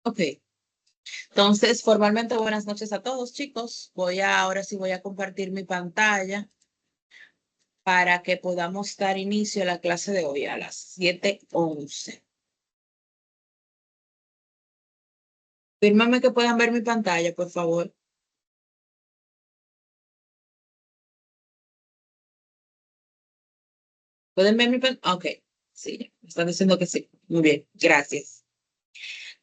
Ok, entonces formalmente buenas noches a todos, chicos. Ahora sí voy a compartir mi pantalla para que podamos dar inicio a la clase de hoy a las 7:11. Fírmame que puedan ver mi pantalla, por favor. ¿Pueden ver mi pantalla? Ok, sí, me están diciendo que sí. Muy bien, gracias.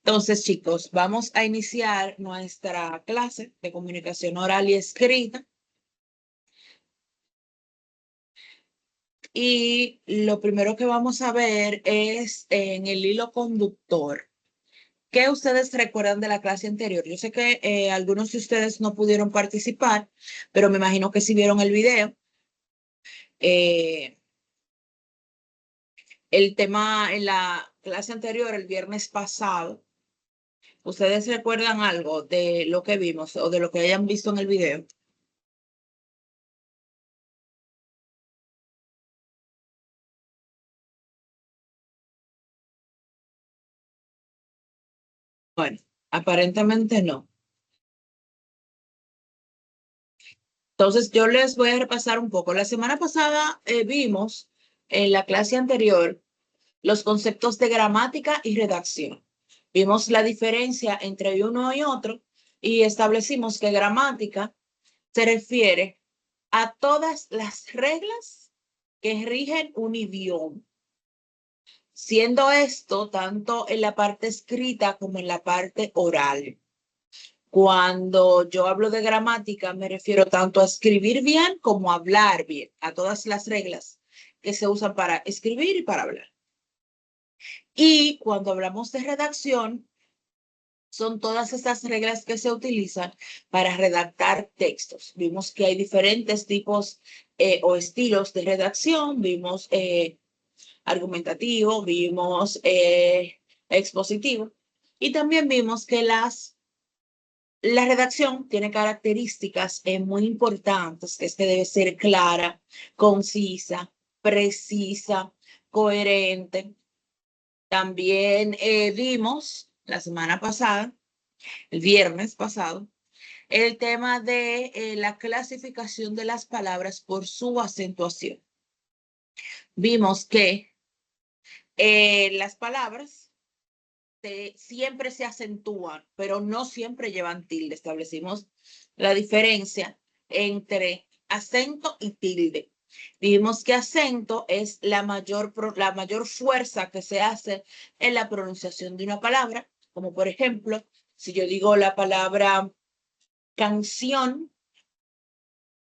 Entonces, chicos, vamos a iniciar nuestra clase de comunicación oral y escrita. Y lo primero que vamos a ver es en el hilo conductor. ¿Qué ustedes recuerdan de la clase anterior? Yo sé que algunos de ustedes no pudieron participar, pero me imagino que sí vieron el video. Eh, el tema en la clase anterior, el viernes pasado, ¿ustedes recuerdan algo de lo que vimos o de lo que hayan visto en el video? Bueno, aparentemente no. Entonces, yo les voy a repasar un poco. La semana pasada vimos en la clase anterior los conceptos de gramática y redacción. Vimos la diferencia entre uno y otro y establecimos que gramática se refiere a todas las reglas que rigen un idioma, siendo esto tanto en la parte escrita como en la parte oral. Cuando yo hablo de gramática, me refiero tanto a escribir bien como a hablar bien, a todas las reglas que se usan para escribir y para hablar. Y cuando hablamos de redacción, son todas estas reglas que se utilizan para redactar textos. Vimos que hay diferentes tipos o estilos de redacción. Vimos argumentativo, vimos expositivo y también vimos que la redacción tiene características muy importantes, que es que debe ser clara, concisa, precisa, coherente. También vimos la semana pasada, el viernes pasado, el tema de la clasificación de las palabras por su acentuación. Vimos que las palabras siempre se acentúan, pero no siempre llevan tilde. Establecimos la diferencia entre acento y tilde. Vimos que acento es la mayor fuerza que se hace en la pronunciación de una palabra, como por ejemplo, si yo digo la palabra canción,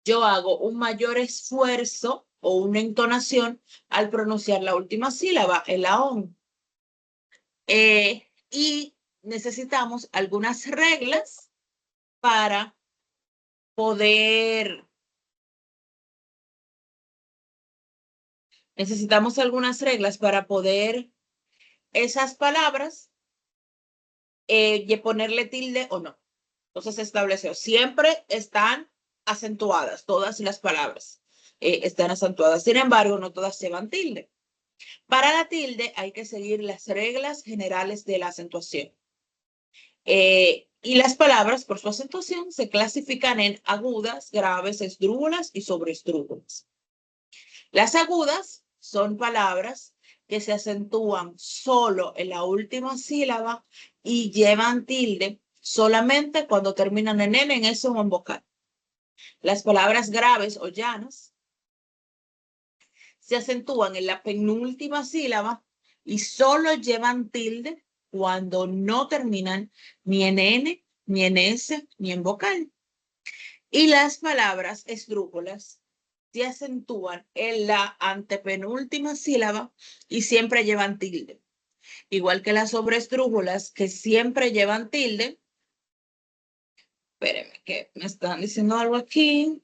yo hago un mayor esfuerzo o una entonación al pronunciar la última sílaba, el aón. Y necesitamos algunas reglas para poder, necesitamos algunas reglas para poder esas palabras ponerle tilde o no. Entonces se estableció, siempre están acentuadas, todas las palabras están acentuadas. Sin embargo, no todas llevan tilde. Para la tilde hay que seguir las reglas generales de la acentuación. Y las palabras, por su acentuación, se clasifican en agudas, graves, esdrújulas y sobreesdrújulas. Las agudas son palabras que se acentúan solo en la última sílaba y llevan tilde solamente cuando terminan en N, en S o en vocal. Las palabras graves o llanas se acentúan en la penúltima sílaba y solo llevan tilde cuando no terminan ni en N, ni en S, ni en vocal. Y las palabras esdrújulas se acentúan en la antepenúltima sílaba y siempre llevan tilde. Igual que las sobreesdrújulas que siempre llevan tilde. Espérenme, que me están diciendo algo aquí.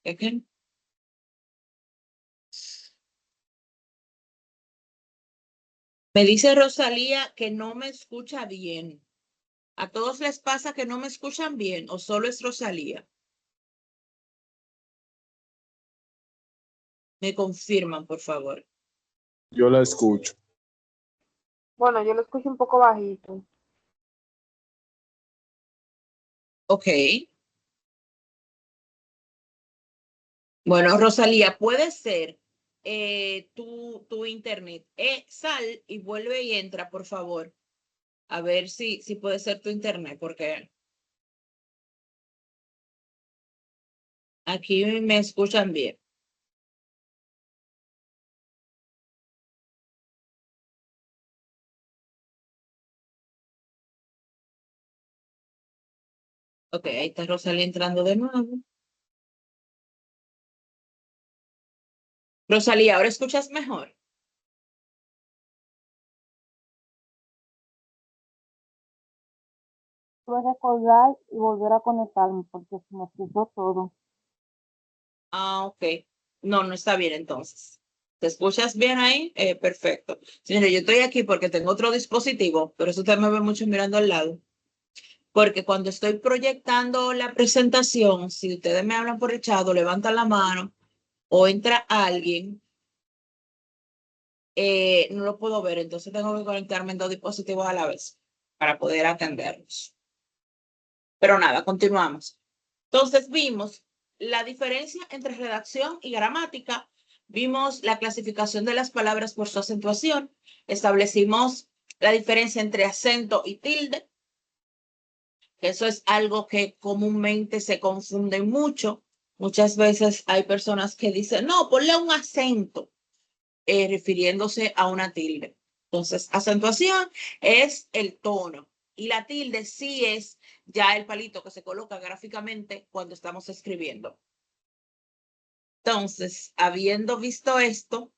¿Qué? Me dice Rosalía que no me escucha bien. ¿A todos les pasa que no me escuchan bien o solo es Rosalía? Me confirman, por favor. Yo la escucho. Bueno, yo lo escucho un poco bajito. Ok. Bueno, Rosalía, puede ser tu internet. Sal y vuelve y entra, por favor. A ver si puede ser tu internet, porque aquí me escuchan bien. Ok, ahí está Rosalía entrando de nuevo. Rosalía, ¿ahora escuchas mejor? Voy a recordar y volver a conectarme porque se me frizó todo. Ah, ok. No, no está bien entonces. ¿Te escuchas bien ahí? Perfecto. Señores, yo estoy aquí porque tengo otro dispositivo, pero eso usted me ve mucho mirando al lado. Porque cuando estoy proyectando la presentación, si ustedes me hablan por el chat o levantan la mano o entra alguien, no lo puedo ver. Entonces tengo que conectarme en dos dispositivos a la vez para poder atenderlos. Pero nada, continuamos. Entonces vimos la diferencia entre redacción y gramática, vimos la clasificación de las palabras por su acentuación, establecimos la diferencia entre acento y tilde, que eso es algo que comúnmente se confunde mucho. Muchas veces hay personas que dicen, no, ponle un acento, refiriéndose a una tilde. Entonces, acentuación es el tono y la tilde sí es ya el palito que se coloca gráficamente cuando estamos escribiendo. Entonces, habiendo visto esto,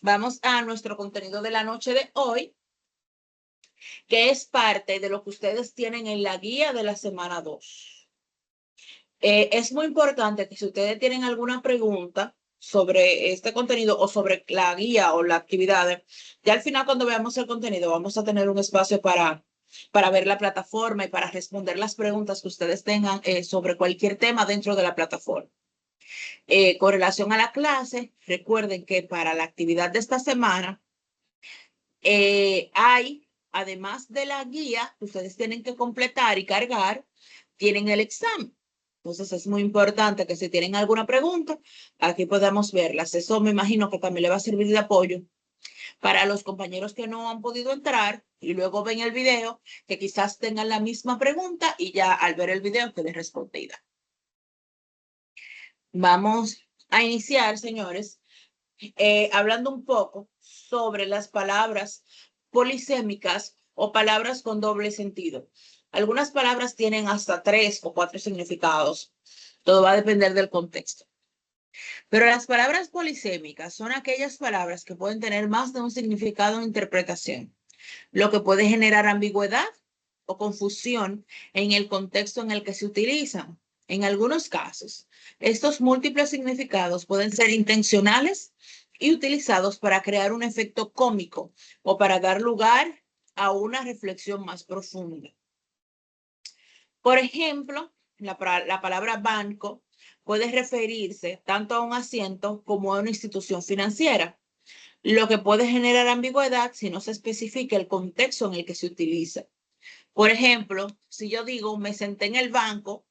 vamos a nuestro contenido de la noche de hoy, que es parte de lo que ustedes tienen en la guía de la semana 2. Es muy importante que si ustedes tienen alguna pregunta sobre este contenido o sobre la guía o la actividad, ya al final cuando veamos el contenido vamos a tener un espacio para ver la plataforma y para responder las preguntas que ustedes tengan sobre cualquier tema dentro de la plataforma. Con relación a la clase, recuerden que para la actividad de esta semana hay, además de la guía que ustedes tienen que completar y cargar, tienen el examen. Entonces es muy importante que si tienen alguna pregunta, aquí podamos verlas. Eso me imagino que también le va a servir de apoyo para los compañeros que no han podido entrar y luego ven el video, que quizás tengan la misma pregunta y ya al ver el video quede respondida. Vamos a iniciar, señores, hablando un poco sobre las palabras polisémicas o palabras con doble sentido. Algunas palabras tienen hasta 3 o 4 significados. Todo va a depender del contexto. Pero las palabras polisémicas son aquellas palabras que pueden tener más de un significado en interpretación, lo que puede generar ambigüedad o confusión en el contexto en el que se utilizan. En algunos casos, estos múltiples significados pueden ser intencionales y utilizados para crear un efecto cómico o para dar lugar a una reflexión más profunda. Por ejemplo, la palabra banco puede referirse tanto a un asiento como a una institución financiera, lo que puede generar ambigüedad si no se especifica el contexto en el que se utiliza. Por ejemplo, si yo digo me senté en el banco,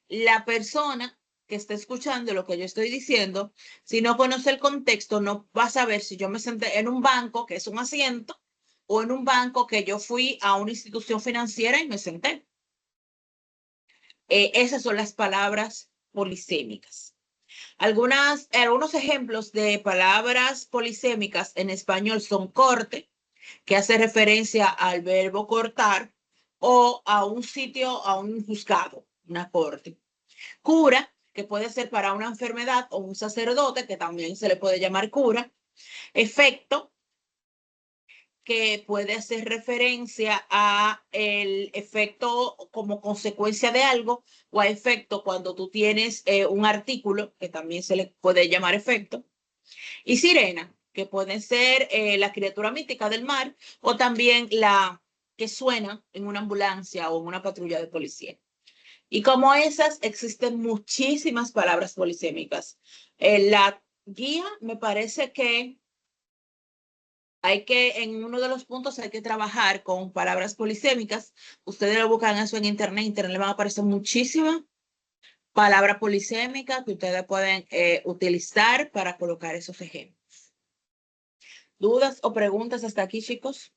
la persona que está escuchando lo que yo estoy diciendo, si no conoce el contexto, no va a saber si yo me senté en un banco, que es un asiento, o en un banco que yo fui a una institución financiera y me senté. Esas son las palabras polisémicas. Algunos ejemplos de palabras polisémicas en español son corte, que hace referencia al verbo cortar, o a un sitio, a un juzgado, una corte. Cura, que puede ser para una enfermedad, o un sacerdote, que también se le puede llamar cura. Efecto, que puede hacer referencia a el efecto como consecuencia de algo, o a efecto cuando tú tienes un artículo, que también se le puede llamar efecto. Y sirena, que puede ser la criatura mítica del mar, o también la que suena en una ambulancia o en una patrulla de policía. Y como esas, existen muchísimas palabras polisémicas. La guía me parece que En uno de los puntos hay que trabajar con palabras polisémicas. Ustedes lo buscan eso en internet. Internet le van a aparecer muchísimas palabras polisémicas que ustedes pueden utilizar para colocar esos ejemplos. ¿Dudas o preguntas hasta aquí, chicos?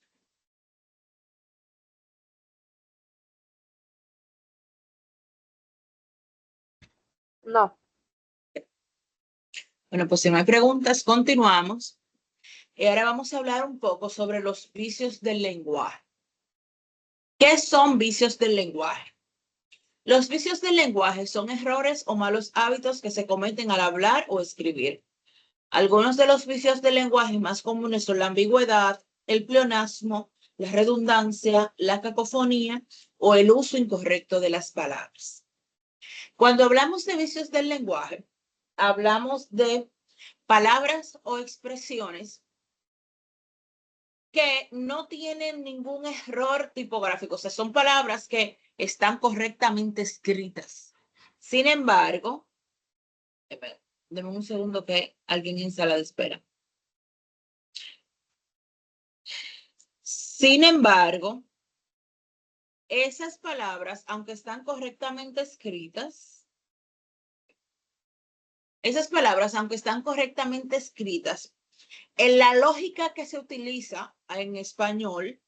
No. Bueno, pues si no hay preguntas, continuamos. Y ahora vamos a hablar un poco sobre los vicios del lenguaje. ¿Qué son vicios del lenguaje? Los vicios del lenguaje son errores o malos hábitos que se cometen al hablar o escribir. Algunos de los vicios del lenguaje más comunes son la ambigüedad, el pleonasmo, la redundancia, la cacofonía o el uso incorrecto de las palabras. Cuando hablamos de vicios del lenguaje, hablamos de palabras o expresiones que no tienen ningún error tipográfico, o sea, son palabras que están correctamente escritas. Sin embargo, denme un segundo que alguien en sala de espera. Sin embargo, esas palabras, aunque están correctamente escritas, en la lógica que se utiliza en español,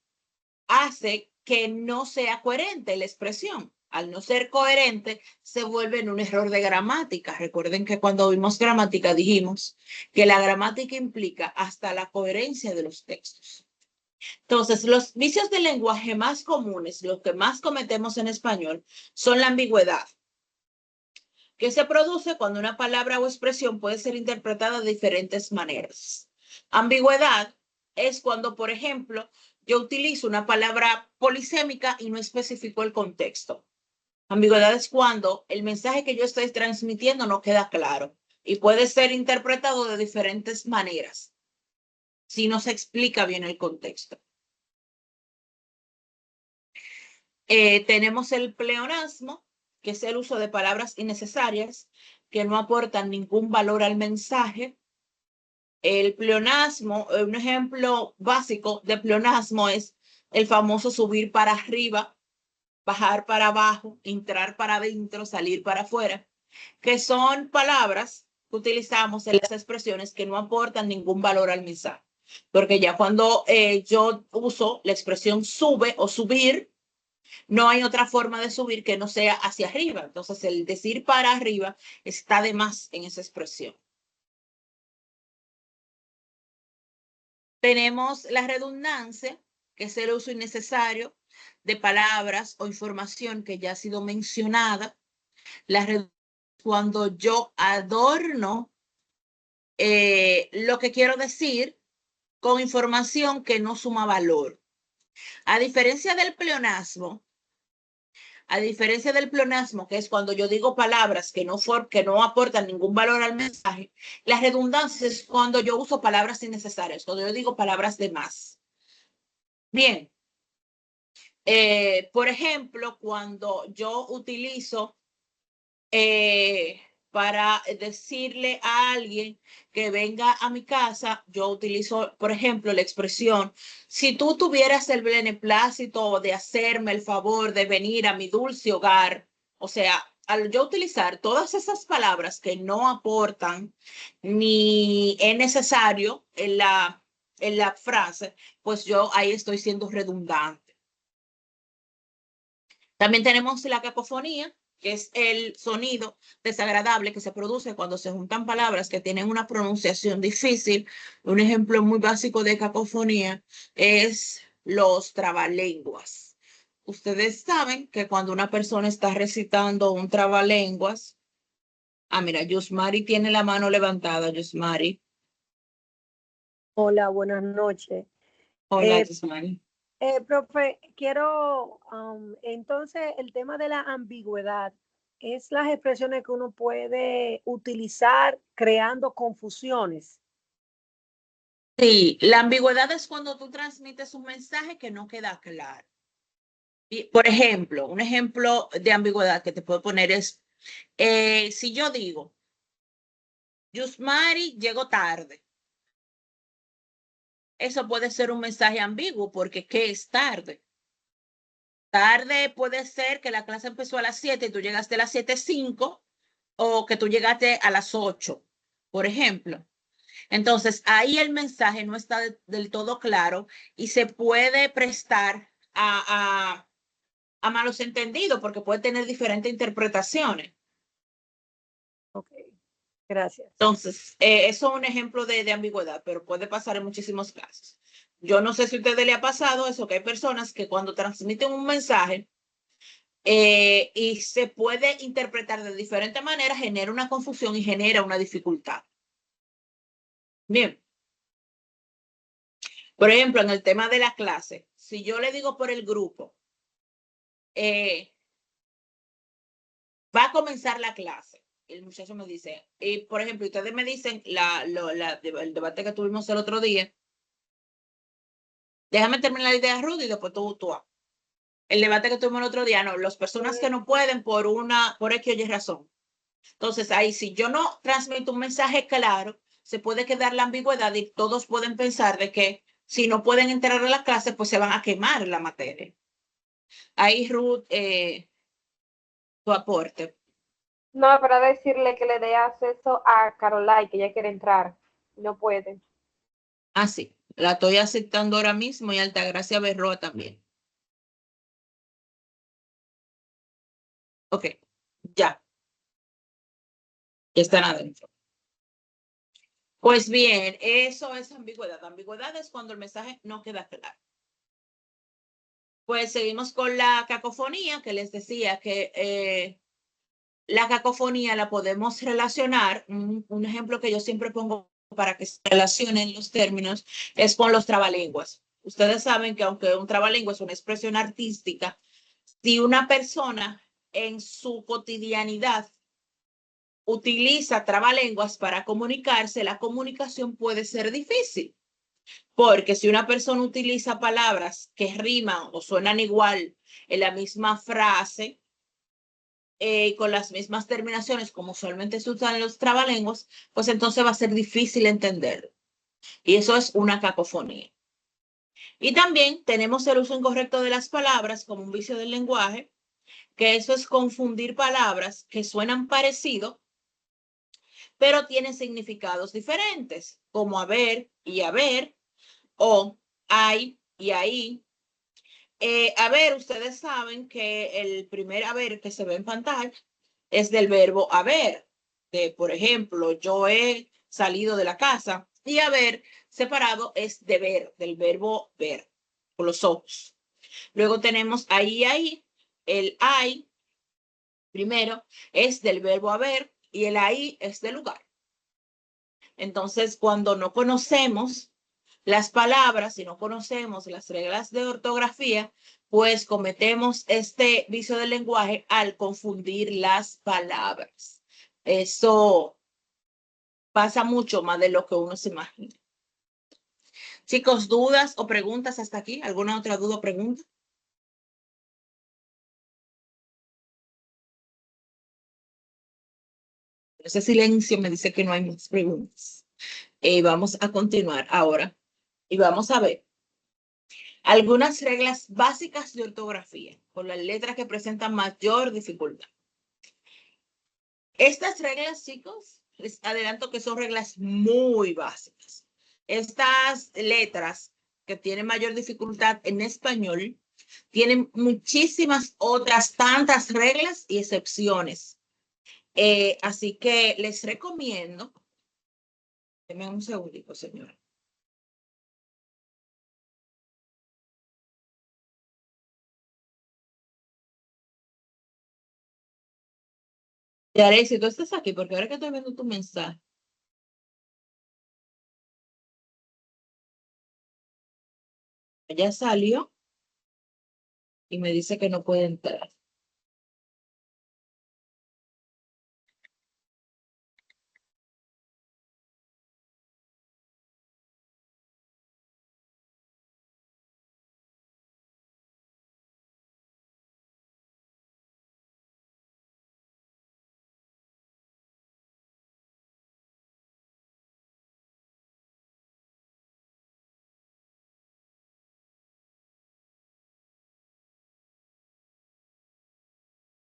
hace que no sea coherente la expresión. Al no ser coherente, se vuelve en un error de gramática. Recuerden que cuando vimos gramática dijimos que la gramática implica hasta la coherencia de los textos. Entonces, los vicios del lenguaje más comunes, los que más cometemos en español, son la ambigüedad, que se produce cuando una palabra o expresión puede ser interpretada de diferentes maneras. Ambigüedad es cuando, por ejemplo, yo utilizo una palabra polisémica y no especifico el contexto. Ambigüedad es cuando el mensaje que yo estoy transmitiendo no queda claro y puede ser interpretado de diferentes maneras si no se explica bien el contexto. Tenemos el pleonasmo, que es el uso de palabras innecesarias que no aportan ningún valor al mensaje. El pleonasmo, un ejemplo básico de pleonasmo es el famoso subir para arriba, bajar para abajo, entrar para adentro, salir para afuera, que son palabras que utilizamos en las expresiones que no aportan ningún valor al mensaje. Porque ya cuando yo uso la expresión sube o subir, no hay otra forma de subir que no sea hacia arriba. Entonces, el decir para arriba está de más en esa expresión. Tenemos la redundancia, que es el uso innecesario de palabras o información que ya ha sido mencionada. La redundancia es cuando yo adorno lo que quiero decir con información que no suma valor. A diferencia del pleonasmo, que es cuando yo digo palabras que no aportan ningún valor al mensaje, la redundancia es cuando yo uso palabras innecesarias, cuando yo digo palabras de más. Bien, por ejemplo, cuando yo utilizo para decirle a alguien que venga a mi casa, yo utilizo, por ejemplo, la expresión, si tú tuvieras el beneplácito de hacerme el favor de venir a mi dulce hogar, o sea, al yo utilizar todas esas palabras que no aportan ni es necesario en la frase, pues yo ahí estoy siendo redundante. También tenemos la cacofonía, que es el sonido desagradable que se produce cuando se juntan palabras que tienen una pronunciación difícil. Un ejemplo muy básico de cacofonía es los trabalenguas. Ustedes saben que cuando una persona está recitando un trabalenguas, mira, Yusmari tiene la mano levantada, Yusmari. Hola, buenas noches. Hola, Yusmari. Profe, quiero, entonces, el tema de la ambigüedad es las expresiones que uno puede utilizar creando confusiones. Sí, la ambigüedad es cuando tú transmites un mensaje que no queda claro. Por ejemplo, un ejemplo de ambigüedad que te puedo poner es, si yo digo, Yusmari llegó tarde, eso puede ser un mensaje ambiguo, porque ¿qué es tarde? Tarde puede ser que la clase empezó a las 7 y tú llegaste a las 7:05, o que tú llegaste a las 8, por ejemplo. Entonces, ahí el mensaje no está del todo claro y se puede prestar a malos entendidos porque puede tener diferentes interpretaciones. Ok, gracias. Entonces, eso es un ejemplo de ambigüedad, pero puede pasar en muchísimos casos. Yo no sé si a ustedes le ha pasado eso, que hay personas que cuando transmiten un mensaje y se puede interpretar de diferentes maneras, genera una confusión y genera una dificultad. Bien, por ejemplo, en el tema de la clase, si yo le digo por el grupo, eh, va a comenzar la clase. El muchacho me dice, y por ejemplo, ustedes me dicen el debate que tuvimos el otro día. Déjame terminar la idea, Rudy, y después tú. El debate que tuvimos el otro día, no, las personas que no pueden por X o Y razón. Entonces, ahí si yo no transmito un mensaje claro, se puede quedar la ambigüedad y todos pueden pensar de que si no pueden entrar a la clase, pues se van a quemar la materia. Ahí, Ruth, tu aporte. No, para decirle que le dé acceso a Carolai, que ella quiere entrar. No puede. Ah, sí, la estoy aceptando ahora mismo y Altagracia Berroa también. Ok, ya, ya están adentro. Pues bien, eso es ambigüedad. Ambigüedad es cuando el mensaje no queda claro. Pues seguimos con la cacofonía, que les decía que la cacofonía la podemos relacionar. Un ejemplo que yo siempre pongo para que se relacionen los términos es con los trabalenguas. Ustedes saben que aunque un trabalengua es una expresión artística, si una persona en su cotidianidad utiliza trabalenguas para comunicarse, la comunicación puede ser difícil. Porque si una persona utiliza palabras que riman o suenan igual en la misma frase, con las mismas terminaciones como usualmente se usan en los trabalenguas, pues entonces va a ser difícil entender. Y eso es una cacofonía. Y también tenemos el uso incorrecto de las palabras como un vicio del lenguaje, que eso es confundir palabras que suenan parecido, pero tienen significados diferentes, como haber, o hay y ahí. Ustedes saben que el primer haber que se ve en pantalla es del verbo haber. Por ejemplo, yo he salido de la casa, y haber separado es de ver, del verbo ver, con los ojos. Luego tenemos ahí. El hay primero es del verbo haber y el ahí es del lugar. Entonces, cuando no conocemos las palabras, si no conocemos las reglas de ortografía, pues cometemos este vicio del lenguaje al confundir las palabras. Eso pasa mucho más de lo que uno se imagina. Chicos, ¿dudas o preguntas hasta aquí? ¿Alguna otra duda o pregunta? Ese silencio me dice que no hay más preguntas. Vamos a continuar ahora y vamos a ver algunas reglas básicas de ortografía con las letras que presentan mayor dificultad. Estas reglas, chicos, les adelanto que son reglas muy básicas. Estas letras que tienen mayor dificultad en español tienen muchísimas otras tantas reglas y excepciones. Así que les recomiendo, denme un segundito, señora. Yarey, si tú estás aquí, porque ahora que estoy viendo tu mensaje, ella salió y me dice que no puede entrar.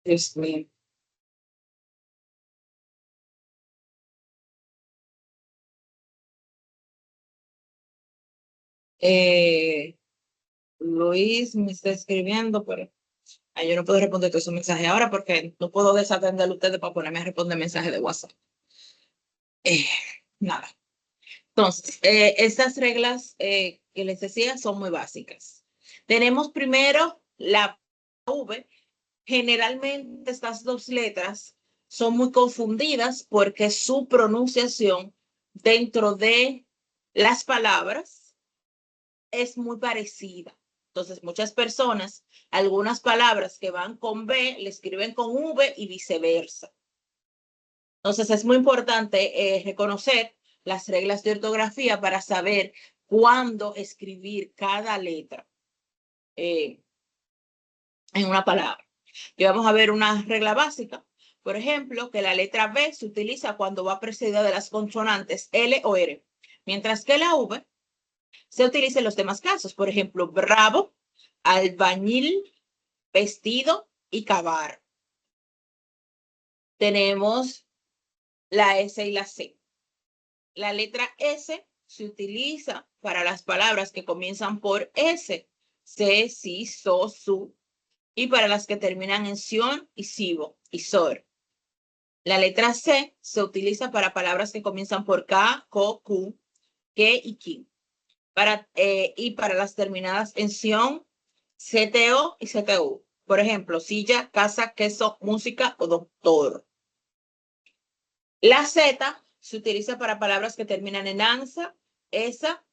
Dios mío. Eh, Luis me está escribiendo, pero yo no puedo responder todos esos mensajes ahora porque no puedo desatender a ustedes para ponerme a responder mensajes de WhatsApp. Eh, Nada. Entonces, estas reglas que les decía son muy básicas. Tenemos primero la V. Generalmente estas dos letras son muy confundidas porque su pronunciación dentro de las palabras es muy parecida. Entonces, muchas personas, algunas palabras que van con B, le escriben con V y viceversa. Entonces, es muy importante reconocer las reglas de ortografía para saber cuándo escribir cada letra en una palabra. Y vamos a ver una regla básica. Por ejemplo, que la letra B se utiliza cuando va precedida de las consonantes L o R, mientras que la V se utiliza en los demás casos. Por ejemplo, bravo, albañil, vestido y cavar. Tenemos la S y la C. La letra S se utiliza para las palabras que comienzan por S, se, si, so, su, y para las que terminan en sion y sibo y sor. La letra C se utiliza para palabras que comienzan por K, ko, ku, ke y ki. Y para las terminadas en sion, cto y ctu. Por ejemplo, silla, casa, queso, música o doctor. La Z se utiliza para palabras que terminan en ansa, esa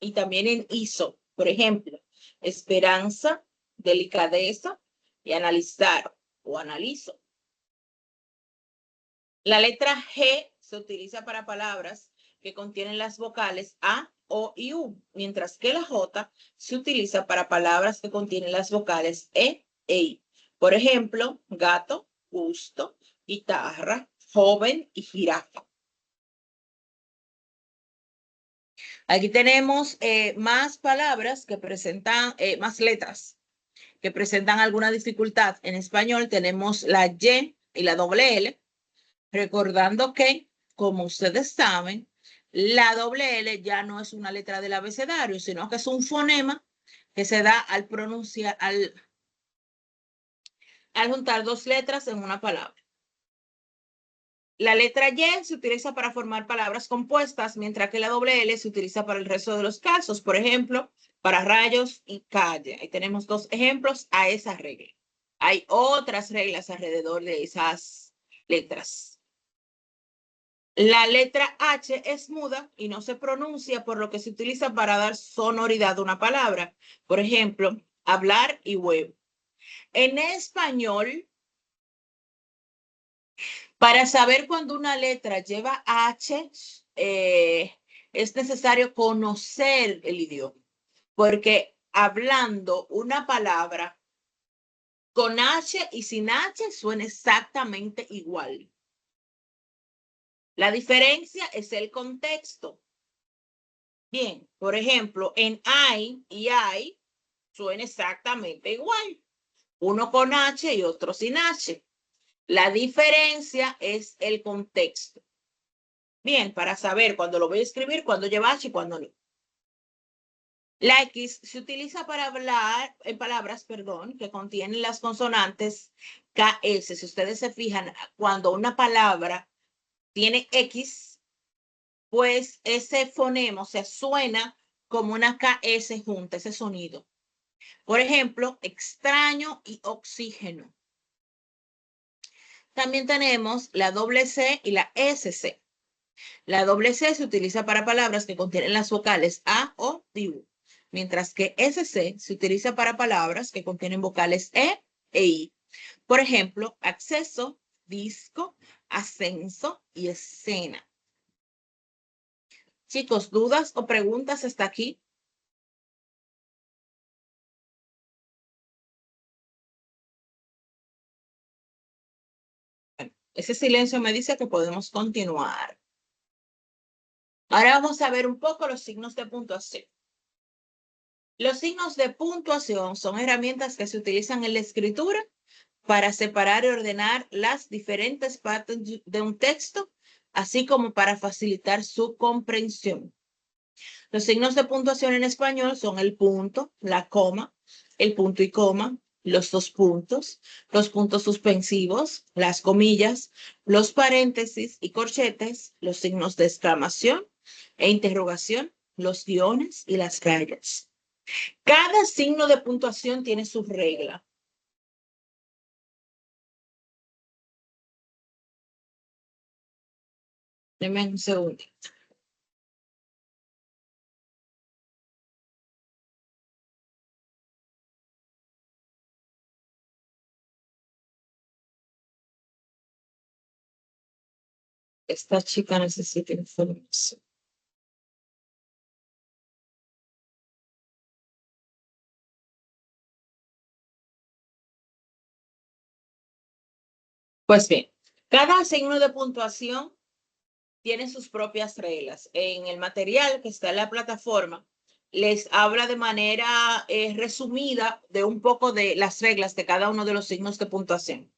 y también en iso. Por ejemplo, esperanza, delicadeza y analizar o analizo. La letra G se utiliza para palabras que contienen las vocales A, O y U, mientras que la J se utiliza para palabras que contienen las vocales E e I. Por ejemplo, gato, gusto, guitarra, joven y jirafa. Aquí tenemos más palabras que presentan, más letras que presentan alguna dificultad. En español tenemos la Y y la doble L. Recordando que, como ustedes saben, la doble L ya no es una letra del abecedario, sino que es un fonema que se da al pronunciar, al juntar dos letras en una palabra. La letra Y se utiliza para formar palabras compuestas, mientras que la doble L se utiliza para el resto de los casos. Por ejemplo, para rayos y calle. Ahí tenemos dos ejemplos a esa regla. Hay otras reglas alrededor de esas letras. La letra H es muda y no se pronuncia, por lo que se utiliza para dar sonoridad a una palabra. Por ejemplo, hablar y web. En español, para saber cuando una letra lleva H, es necesario conocer el idioma, porque hablando una palabra con H y sin H suena exactamente igual. La diferencia es el contexto. Bien, por ejemplo, en I y I suena exactamente igual. Uno con H y otro sin H. La diferencia es el contexto. Bien, para saber cuándo lo voy a escribir, cuándo lleva H y cuándo no. La X se utiliza para hablar en palabras, perdón, que contienen las consonantes KS. Si ustedes se fijan, cuando una palabra tiene X, pues ese fonema, o sea, suena como una KS junta, ese sonido. Por ejemplo, extraño y oxígeno. También tenemos la doble C y la SC. La doble C se utiliza para palabras que contienen las vocales A, O y U, mientras que SC se utiliza para palabras que contienen vocales E e I. Por ejemplo, acceso, disco, ascenso y escena. Chicos, ¿dudas o preguntas hasta aquí? Bueno, ese silencio me dice que podemos continuar. Ahora vamos a ver un poco los signos de puntuación. Los signos de puntuación son herramientas que se utilizan en la escritura para separar y ordenar las diferentes partes de un texto, así como para facilitar su comprensión. Los signos de puntuación en español son el punto, la coma, el punto y coma, los dos puntos, los puntos suspensivos, las comillas, los paréntesis y corchetes, los signos de exclamación e interrogación, los guiones y las rayas. Cada signo de puntuación tiene su regla. Deme un segundo. Esta chica necesita información. Pues bien, cada signo de puntuación tiene sus propias reglas. En el material que está en la plataforma, les habla de manera resumida de un poco de las reglas de cada uno de los signos de puntuación.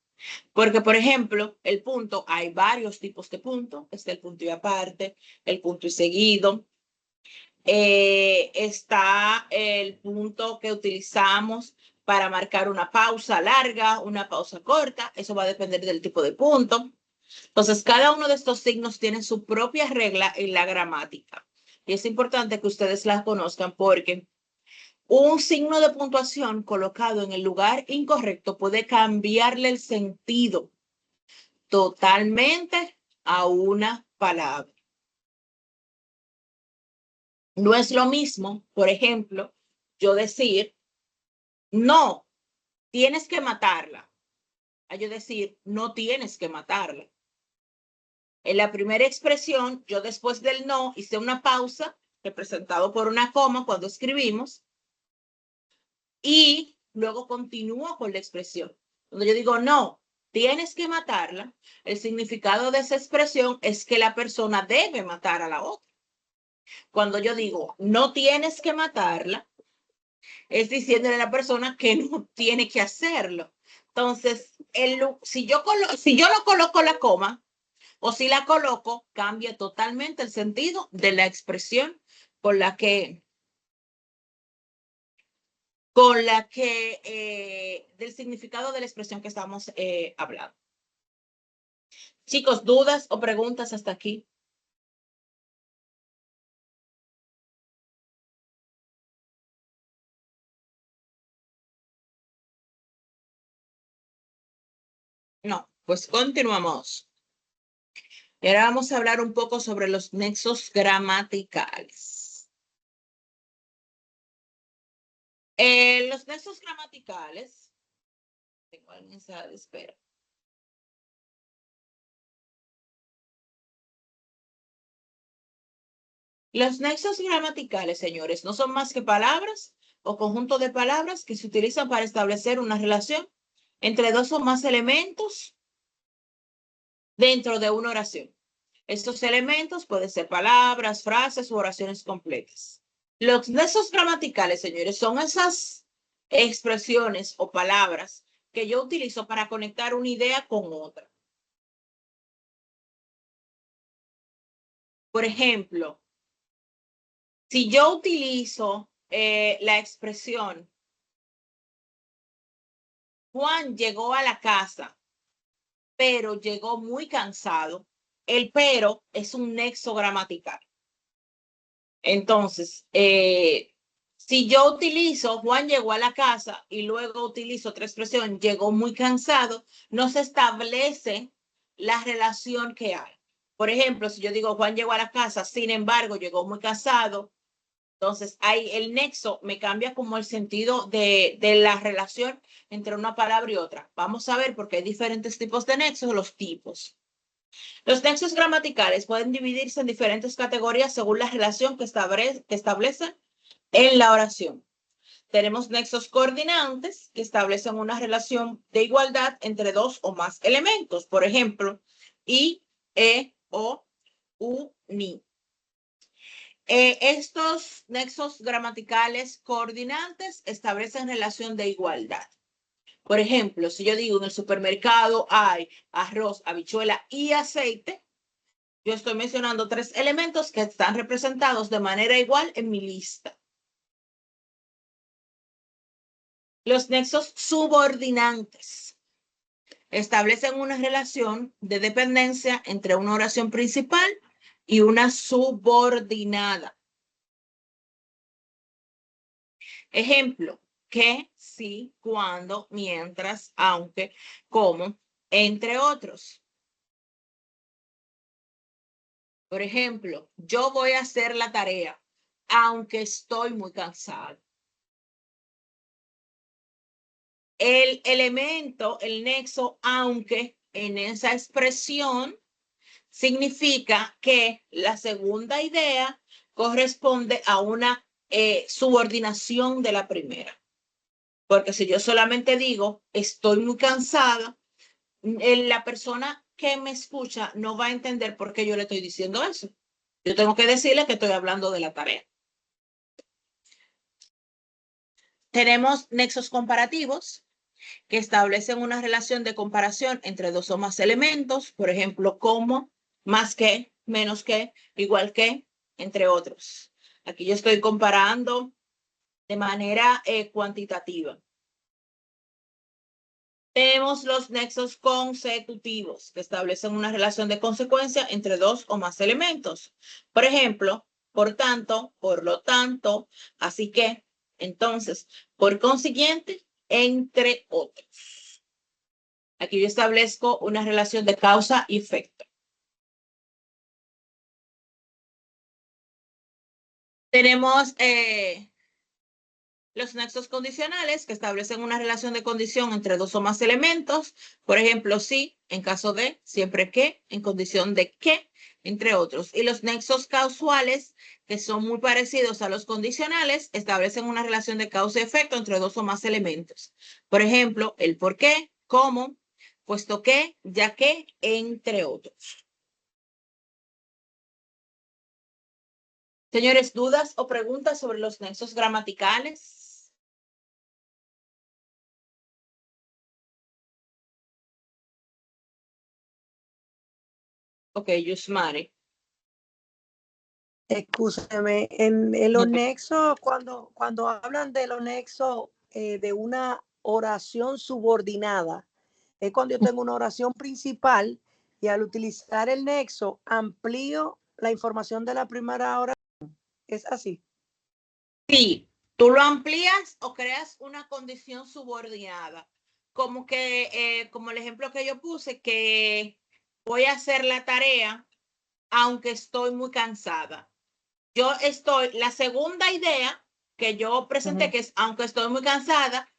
Porque, por ejemplo, el punto, hay varios tipos de punto. Está el punto y aparte, el punto y seguido. Está el punto que utilizamos para marcar una pausa larga, una pausa corta. Eso va a depender del tipo de punto. Entonces, cada uno de estos signos tiene su propia regla en la gramática. Y es importante que ustedes la conozcan porque un signo de puntuación colocado en el lugar incorrecto puede cambiarle el sentido totalmente a una palabra. No es lo mismo, por ejemplo, yo decir, no, tienes que matarla. A yo decir, no tienes que matarla. En la primera expresión, yo después del no hice una pausa, representado por una coma cuando escribimos, y luego continúo con la expresión. Cuando yo digo no, tienes que matarla, el significado de esa expresión es que la persona debe matar a la otra. Cuando yo digo no tienes que matarla, es diciéndole a la persona que no tiene que hacerlo. Entonces, si yo no coloco la coma, o si la coloco, cambia totalmente el sentido de la expresión con la que del significado de la expresión que estamos hablando. Chicos, ¿dudas o preguntas hasta aquí? No, pues continuamos. Y ahora vamos a hablar un poco sobre los nexos gramaticales. Los nexos gramaticales, tengo alguien en sala de espera. Los nexos gramaticales, señores, no son más que palabras o conjunto de palabras que se utilizan para establecer una relación entre dos o más elementos dentro de una oración. Estos elementos pueden ser palabras, frases u oraciones completas. Los nexos gramaticales, señores, son esas expresiones o palabras que yo utilizo para conectar una idea con otra. Por ejemplo, si yo utilizo la expresión Juan llegó a la casa, pero llegó muy cansado, el pero es un nexo gramatical. Entonces, si yo utilizo Juan llegó a la casa y luego utilizo otra expresión, llegó muy cansado, no se establece la relación que hay. Por ejemplo, si yo digo Juan llegó a la casa, sin embargo, llegó muy cansado, entonces ahí el nexo me cambia como el sentido de la relación entre una palabra y otra. Vamos a ver porque hay diferentes tipos de nexos, los tipos. Los nexos gramaticales pueden dividirse en diferentes categorías según la relación que establecen en la oración. Tenemos nexos coordinantes que establecen una relación de igualdad entre dos o más elementos. Por ejemplo, i, o, u, ni. Estos nexos gramaticales coordinantes establecen relación de igualdad. Por ejemplo, si yo digo en el supermercado hay arroz, habichuela y aceite, yo estoy mencionando 3 elementos que están representados de manera igual en mi lista. Los nexos subordinantes establecen una relación de dependencia entre una oración principal y una subordinada. Ejemplo, que, si, cuando, mientras, aunque, como, entre otros. Por ejemplo, yo voy a hacer la tarea, aunque estoy muy cansado. El elemento, el nexo, aunque en esa expresión significa que la segunda idea corresponde a una subordinación de la primera. Porque si yo solamente digo, estoy muy cansada, la persona que me escucha no va a entender por qué yo le estoy diciendo eso. Yo tengo que decirle que estoy hablando de la tarea. Tenemos nexos comparativos que establecen una relación de comparación entre 2 o más elementos, por ejemplo, como, más que, menos que, igual que, entre otros. Aquí yo estoy comparando de manera cuantitativa. Tenemos los nexos consecutivos que establecen una relación de consecuencia entre 2 o más elementos. Por ejemplo, por tanto, por lo tanto, así que, entonces, por consiguiente, entre otros. Aquí yo establezco una relación de causa y efecto. Tenemos los nexos condicionales que establecen una relación de condición entre 2 o más elementos. Por ejemplo, si, en caso de, siempre que, en condición de que, entre otros. Y los nexos causales, que son muy parecidos a los condicionales, establecen una relación de causa y efecto entre 2 o más elementos. Por ejemplo, el por qué, cómo, puesto que, ya que, entre otros. Señores, ¿dudas o preguntas sobre los nexos gramaticales? Ok, Yusmari. Escúchame, en los Ok. nexos, cuando hablan de los nexos de una oración subordinada, es cuando yo tengo una oración principal y al utilizar el nexo amplío la información de la primera oración. ¿Es así? Sí, tú lo amplías o creas una condición subordinada. Como que, como el ejemplo que yo puse, que voy a hacer la tarea aunque estoy muy cansada. La segunda idea que yo presenté, que es aunque estoy muy cansada,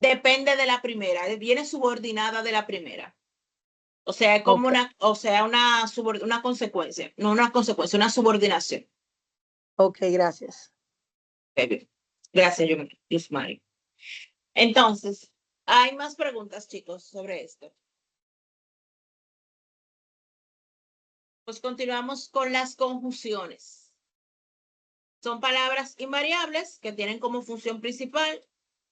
depende de la primera, viene subordinada de la primera. O sea, es como Ok, una consecuencia, no una consecuencia, una subordinación. ok, gracias. Gracias, Yusmari. Entonces, hay más preguntas, chicos, sobre esto. Pues continuamos con las conjunciones. Son palabras invariables que tienen como función principal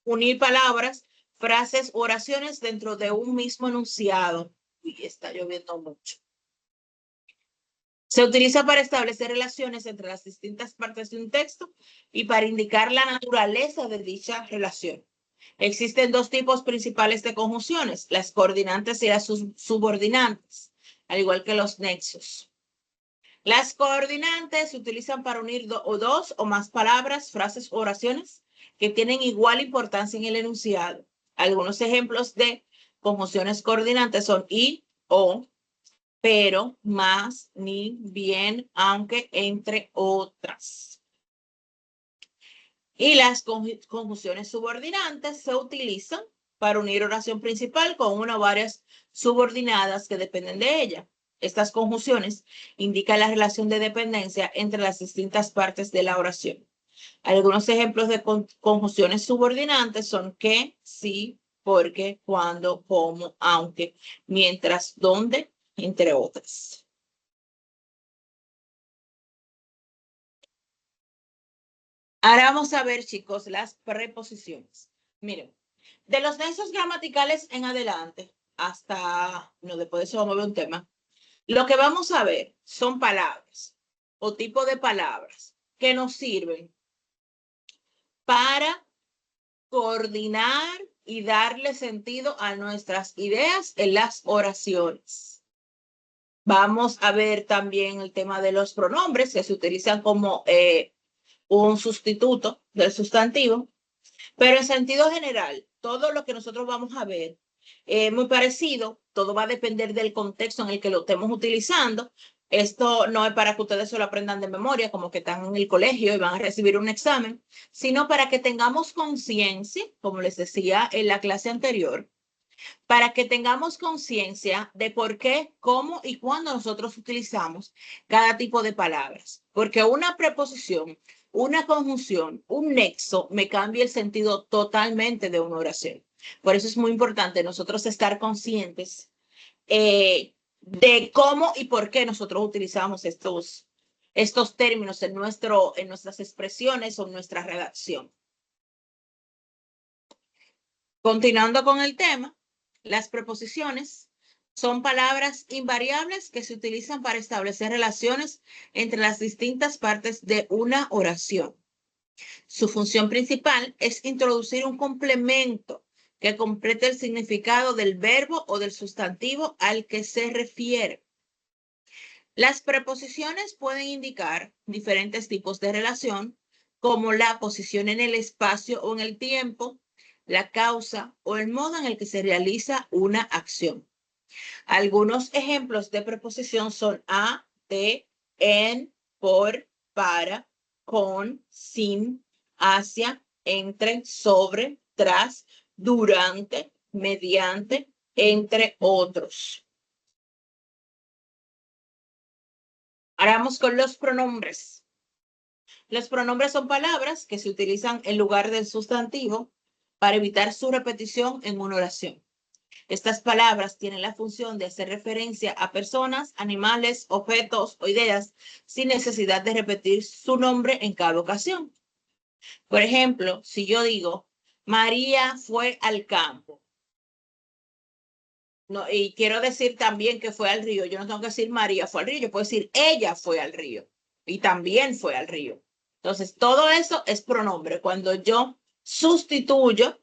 unir palabras, frases u oraciones dentro de un mismo enunciado. Uy, está lloviendo mucho. Se utiliza para establecer relaciones entre las distintas partes de un texto y para indicar la naturaleza de dicha relación. Existen 2 tipos principales de conjunciones, las coordinantes y las subordinantes, al igual que los nexos. Las coordinantes se utilizan para unir 2 o más palabras, frases o oraciones que tienen igual importancia en el enunciado. Algunos ejemplos de conjunciones coordinantes son y, o, pero, más, ni, bien, aunque, entre otras. Y las conjunciones subordinantes se utilizan para unir oración principal con una o varias subordinadas que dependen de ella. Estas conjunciones indican la relación de dependencia entre las distintas partes de la oración. Algunos ejemplos de conjunciones subordinantes son que, si, porque, cuando, como, aunque, mientras, donde, entre otras. Ahora vamos a ver, chicos, las preposiciones. Miren, De los nexos gramaticales en adelante, hasta, no, después de eso vamos a ver un tema. Lo que vamos a ver son palabras o tipo de palabras que nos sirven para coordinar y darle sentido a nuestras ideas en las oraciones. Vamos a ver también el tema de los pronombres que se utilizan como un sustituto del sustantivo, pero en sentido general, todo lo que nosotros vamos a ver es muy parecido, todo va a depender del contexto en el que lo estemos utilizando. Esto no es para que ustedes se lo aprendan de memoria, como que están en el colegio y van a recibir un examen, sino para que tengamos conciencia, como les decía en la clase anterior, para que tengamos conciencia de por qué, cómo y cuándo nosotros utilizamos cada tipo de palabras. Porque una preposición, una conjunción, un nexo me cambia el sentido totalmente de una oración. Por eso es muy importante nosotros estar conscientes de cómo y por qué nosotros utilizamos estos términos en nuestras expresiones o en nuestra redacción. Continuando con el tema, las preposiciones son palabras invariables que se utilizan para establecer relaciones entre las distintas partes de una oración. Su función principal es introducir un complemento que complete el significado del verbo o del sustantivo al que se refiere. Las preposiciones pueden indicar diferentes tipos de relación, como la posición en el espacio o en el tiempo, la causa o el modo en el que se realiza una acción. Algunos ejemplos de preposición son a, de, en, por, para, con, sin, hacia, entre, sobre, tras, durante, mediante, entre otros. Ahora vamos con los pronombres. Los pronombres son palabras que se utilizan en lugar del sustantivo para evitar su repetición en una oración. Estas palabras tienen la función de hacer referencia a personas, animales, objetos o ideas sin necesidad de repetir su nombre en cada ocasión. Por ejemplo, si yo digo, María fue al campo, no, y quiero decir también que fue al río, yo no tengo que decir María fue al río, yo puedo decir ella fue al río y también fue al río. Entonces, todo eso es pronombre. Cuando yo sustituyo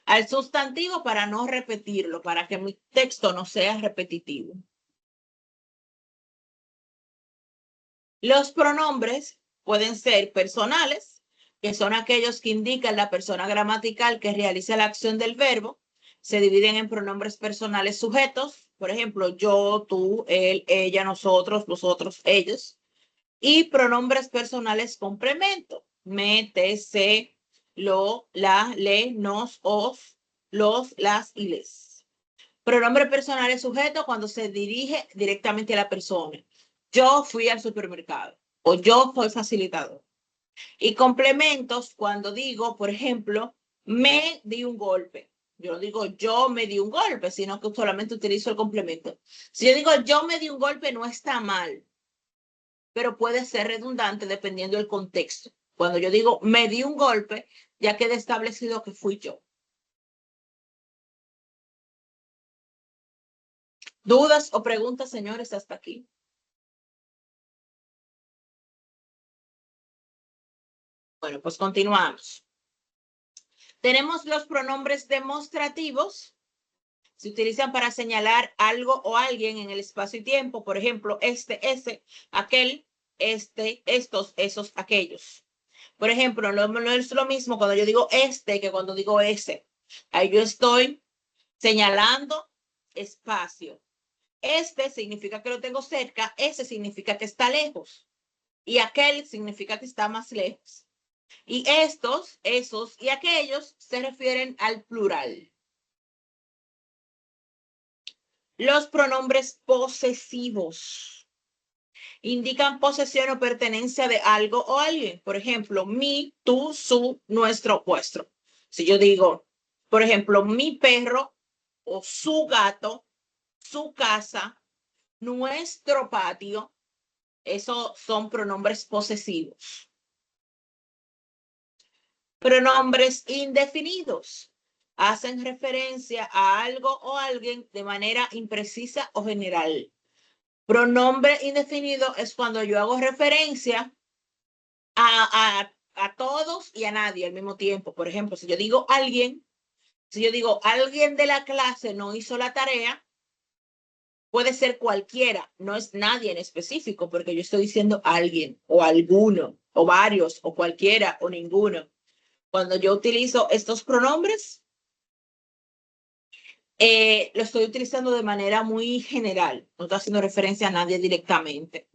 al sustantivo para no repetirlo, para que mi texto no sea repetitivo. Los pronombres pueden ser personales, que son aquellos que indican la persona gramatical que realiza la acción del verbo. Se dividen en pronombres personales sujetos, por ejemplo, yo, tú, él, ella, nosotros, vosotros, ellos. Y pronombres personales complemento, me, te, se, lo, la, le, nos, os, los, las y les. Pronombre personal es sujeto cuando se dirige directamente a la persona. Yo fui al supermercado o yo soy facilitador. Y complementos cuando digo, por ejemplo, me di un golpe. Yo no digo yo me di un golpe, sino que solamente utilizo el complemento. Si yo digo yo me di un golpe, no está mal, pero puede ser redundante dependiendo del contexto. Cuando yo digo me di un golpe, ya queda establecido que fui yo. ¿Dudas o preguntas, señores, hasta aquí? Bueno, pues continuamos. Tenemos los pronombres demostrativos. Se utilizan para señalar algo o alguien en el espacio y tiempo. Por ejemplo, este, ese, aquel, este, estos, esos, aquellos. Por ejemplo, no es lo mismo cuando yo digo este que cuando digo ese. Ahí yo estoy señalando espacio. Este significa que lo tengo cerca, ese significa que está lejos y aquel significa que está más lejos. Y estos, esos y aquellos se refieren al plural. Los pronombres posesivos indican posesión o pertenencia de algo o alguien. Por ejemplo, mi, tú, su, nuestro, vuestro. Si yo digo, por ejemplo, mi perro o su gato, su casa, nuestro patio, esos son pronombres posesivos. Pronombres indefinidos hacen referencia a algo o alguien de manera imprecisa o general. Pronombre indefinido es cuando yo hago referencia a todos y a nadie al mismo tiempo. Por ejemplo, si yo digo alguien de la clase no hizo la tarea, puede ser cualquiera, no es nadie en específico, porque yo estoy diciendo alguien o alguno o varios o cualquiera o ninguno. Cuando yo utilizo estos pronombres, lo estoy utilizando de manera muy general, no estoy haciendo referencia a nadie directamente.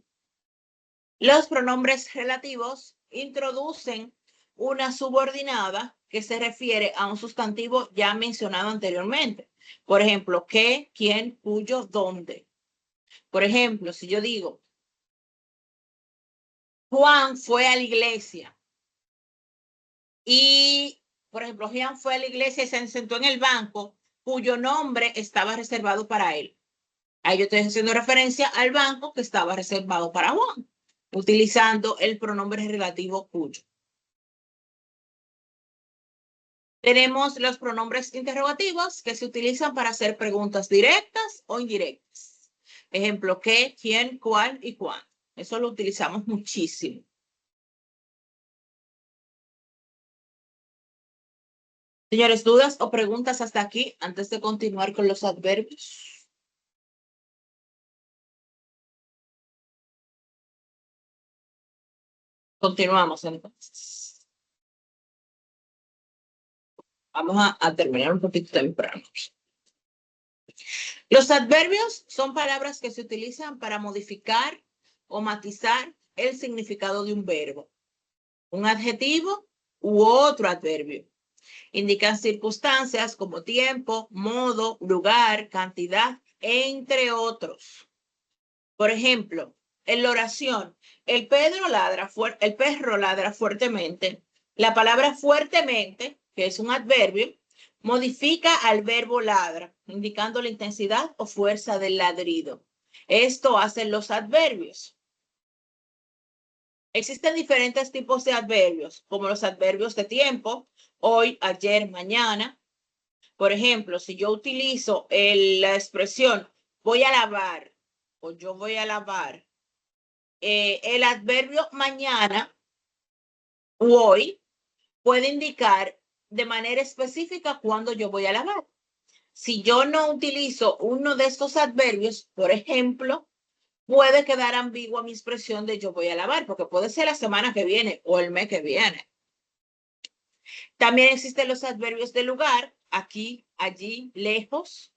Los pronombres relativos introducen una subordinada que se refiere a un sustantivo ya mencionado anteriormente. Por ejemplo, qué, quién, cuyo, dónde. Por ejemplo, si yo digo, Juan fue a la iglesia y, por ejemplo, Juan fue a la iglesia y se sentó en el banco cuyo nombre estaba reservado para él. Ahí yo estoy haciendo referencia al banco que estaba reservado para Juan, utilizando el pronombre relativo cuyo. Tenemos los pronombres interrogativos que se utilizan para hacer preguntas directas o indirectas. Ejemplo, qué, quién, cuál y cuándo. Eso lo utilizamos muchísimo. Señores, ¿dudas o preguntas hasta aquí antes de continuar con los adverbios? Continuamos entonces. Vamos a terminar un poquito temprano. Los adverbios son palabras que se utilizan para modificar o matizar el significado de un verbo, un adjetivo u otro adverbio. Indican circunstancias como tiempo, modo, lugar, cantidad, entre otros. Por ejemplo, en la oración, el perro ladra fuertemente. La palabra fuertemente, que es un adverbio, modifica al verbo ladra, indicando la intensidad o fuerza del ladrido. Esto hacen los adverbios. Existen diferentes tipos de adverbios, como los adverbios de tiempo, hoy, ayer, mañana. Por ejemplo, si yo utilizo la expresión voy a lavar o yo voy a lavar, el adverbio mañana u hoy puede indicar de manera específica cuándo yo voy a lavar. Si yo no utilizo uno de estos adverbios, por ejemplo, puede quedar ambigua mi expresión de yo voy a lavar, porque puede ser la semana que viene o el mes que viene. También existen los adverbios de lugar, aquí, allí, lejos,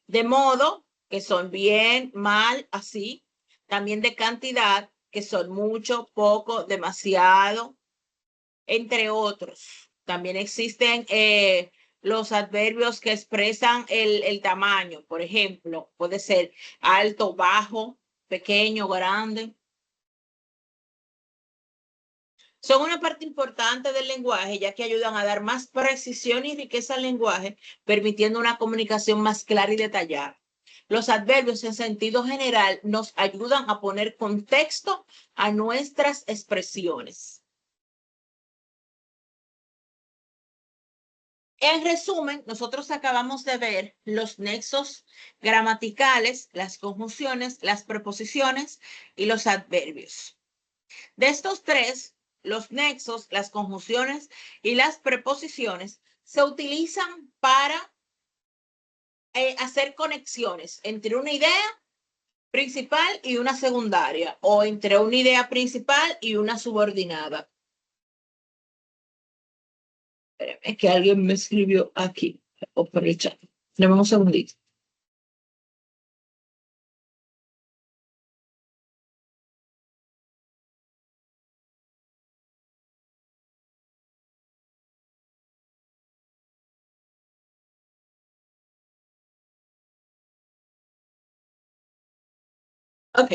de modo, que son bien, mal, así. También de cantidad, que son mucho, poco, demasiado, entre otros. También existen los adverbios que expresan el tamaño. Por ejemplo, puede ser alto, bajo, pequeño, grande. Son una parte importante del lenguaje, ya que ayudan a dar más precisión y riqueza al lenguaje, permitiendo una comunicación más clara y detallada. Los adverbios en sentido general nos ayudan a poner contexto a nuestras expresiones. En resumen, nosotros acabamos de ver los nexos gramaticales, las conjunciones, las preposiciones y los adverbios. De estos tres, los nexos, las conjunciones y las preposiciones se utilizan para hacer conexiones entre una idea principal y una secundaria, o entre una idea principal y una subordinada. Espérenme, que alguien me escribió aquí, o por el chat. Dame un segundito. Ok.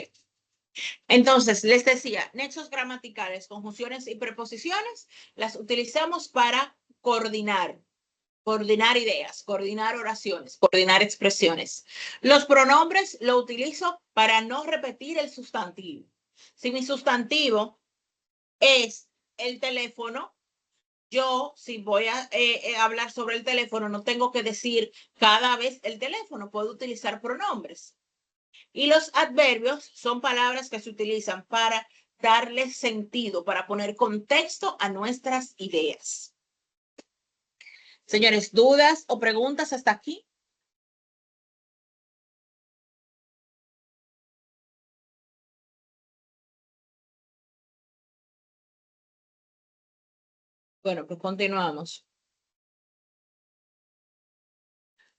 Entonces, les decía, nexos gramaticales, conjunciones y preposiciones, las utilizamos para coordinar ideas, coordinar oraciones, coordinar expresiones. Los pronombres lo utilizo para no repetir el sustantivo. Si mi sustantivo es el teléfono, yo, si voy a hablar sobre el teléfono, no tengo que decir cada vez el teléfono, puedo utilizar pronombres. Y los adverbios son palabras que se utilizan para darle sentido, para poner contexto a nuestras ideas. Señores, ¿dudas o preguntas hasta aquí? Bueno, pues continuamos.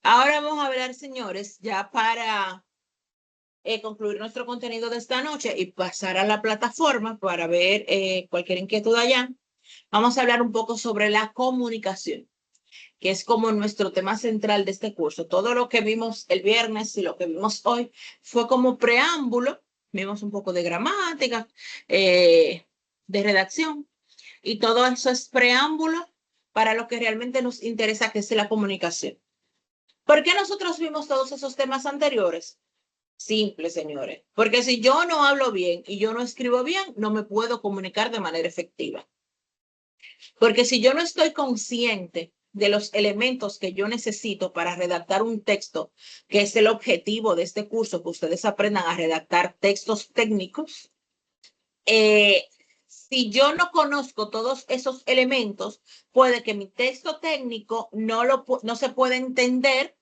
Ahora vamos a hablar, señores, ya para concluir nuestro contenido de esta noche y pasar a la plataforma para ver cualquier inquietud allá. Vamos a hablar un poco sobre la comunicación, que es como nuestro tema central de este curso. Todo lo que vimos el viernes y lo que vimos hoy fue como preámbulo. Vimos un poco de gramática, de redacción, y todo eso es preámbulo para lo que realmente nos interesa, que es la comunicación. ¿Por qué nosotros vimos todos esos temas anteriores? Simple, señores. Porque si yo no hablo bien y yo no escribo bien, no me puedo comunicar de manera efectiva. Porque si yo no estoy consciente de los elementos que yo necesito para redactar un texto, que es el objetivo de este curso, que ustedes aprendan a redactar textos técnicos, si yo no conozco todos esos elementos, puede que mi texto técnico no se pueda entender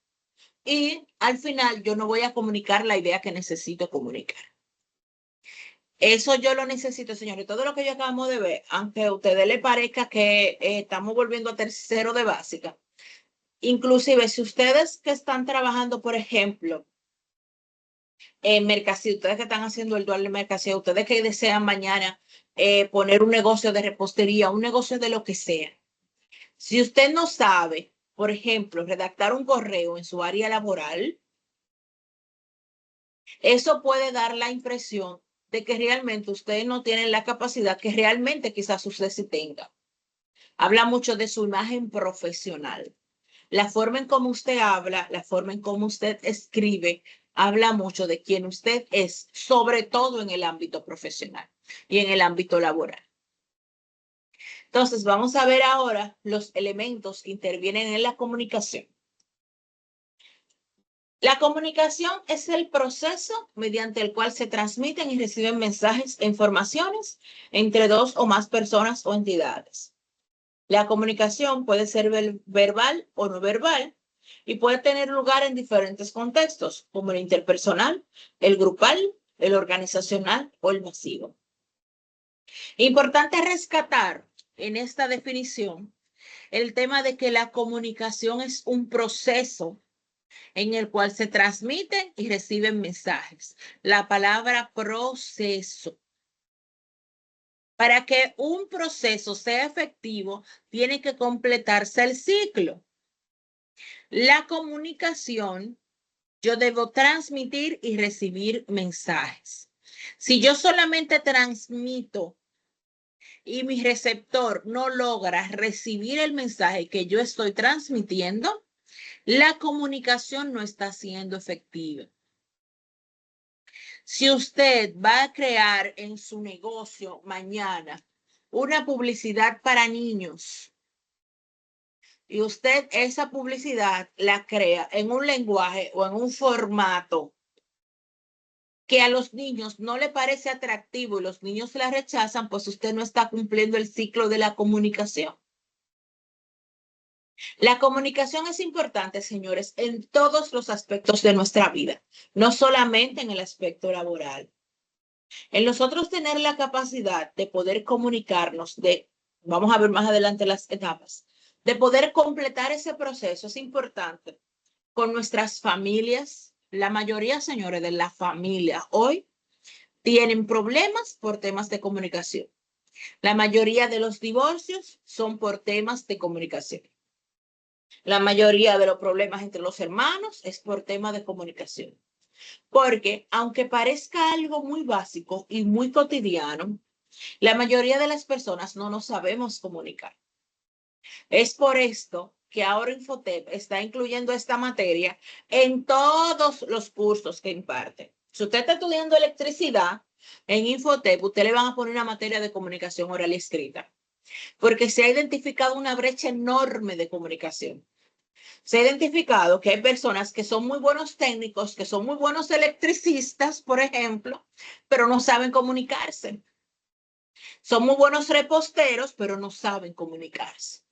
y al final yo no voy a comunicar la idea que necesito comunicar. Eso yo lo necesito, señores. Todo lo que yo acabamos de ver, aunque a ustedes les parezca que estamos volviendo a tercero de básica, inclusive si ustedes que están trabajando, por ejemplo, en mercancía, ustedes que están haciendo el dual de mercancía, ustedes que desean mañana poner un negocio de repostería, un negocio de lo que sea. Si usted no sabe, por ejemplo, redactar un correo en su área laboral, eso puede dar la impresión de que realmente ustedes no tienen la capacidad que realmente quizás usted sí tenga. Habla mucho de su imagen profesional. La forma en cómo usted habla, la forma en cómo usted escribe, habla mucho de quién usted es, sobre todo en el ámbito profesional y en el ámbito laboral. Entonces, vamos a ver ahora los elementos que intervienen en la comunicación. La comunicación es el proceso mediante el cual se transmiten y reciben mensajes e informaciones entre dos o más personas o entidades. La comunicación puede ser verbal o no verbal y puede tener lugar en diferentes contextos, como el interpersonal, el grupal, el organizacional o el masivo. Importante rescatar en esta definición el tema de que la comunicación es un proceso en el cual se transmiten y reciben mensajes. La palabra proceso. Para que un proceso sea efectivo, tiene que completarse el ciclo. La comunicación, yo debo transmitir y recibir mensajes. Si yo solamente transmito y mi receptor no logra recibir el mensaje que yo estoy transmitiendo, la comunicación no está siendo efectiva. Si usted va a crear en su negocio mañana una publicidad para niños y usted esa publicidad la crea en un lenguaje o en un formato que a los niños no le parece atractivo y los niños la rechazan, pues usted no está cumpliendo el ciclo de la comunicación. La comunicación es importante, señores, en todos los aspectos de nuestra vida, no solamente en el aspecto laboral. En nosotros tener la capacidad de poder comunicarnos, vamos a ver más adelante las etapas, de poder completar ese proceso es importante con nuestras familias. La mayoría, señores, de la familia hoy tienen problemas por temas de comunicación. La mayoría de los divorcios son por temas de comunicación. La mayoría de los problemas entre los hermanos es por temas de comunicación. Porque aunque parezca algo muy básico y muy cotidiano, la mayoría de las personas no nos sabemos comunicar. Es por esto que ahora Infotep está incluyendo esta materia en todos los cursos que imparte. Si usted está estudiando electricidad, en Infotep usted le van a poner una materia de comunicación oral y escrita. porque se ha identificado una brecha enorme de comunicación. Se ha identificado que hay personas que son muy buenos técnicos, que son muy buenos electricistas, por ejemplo, pero no saben comunicarse. Son muy buenos reposteros, pero no saben comunicarse.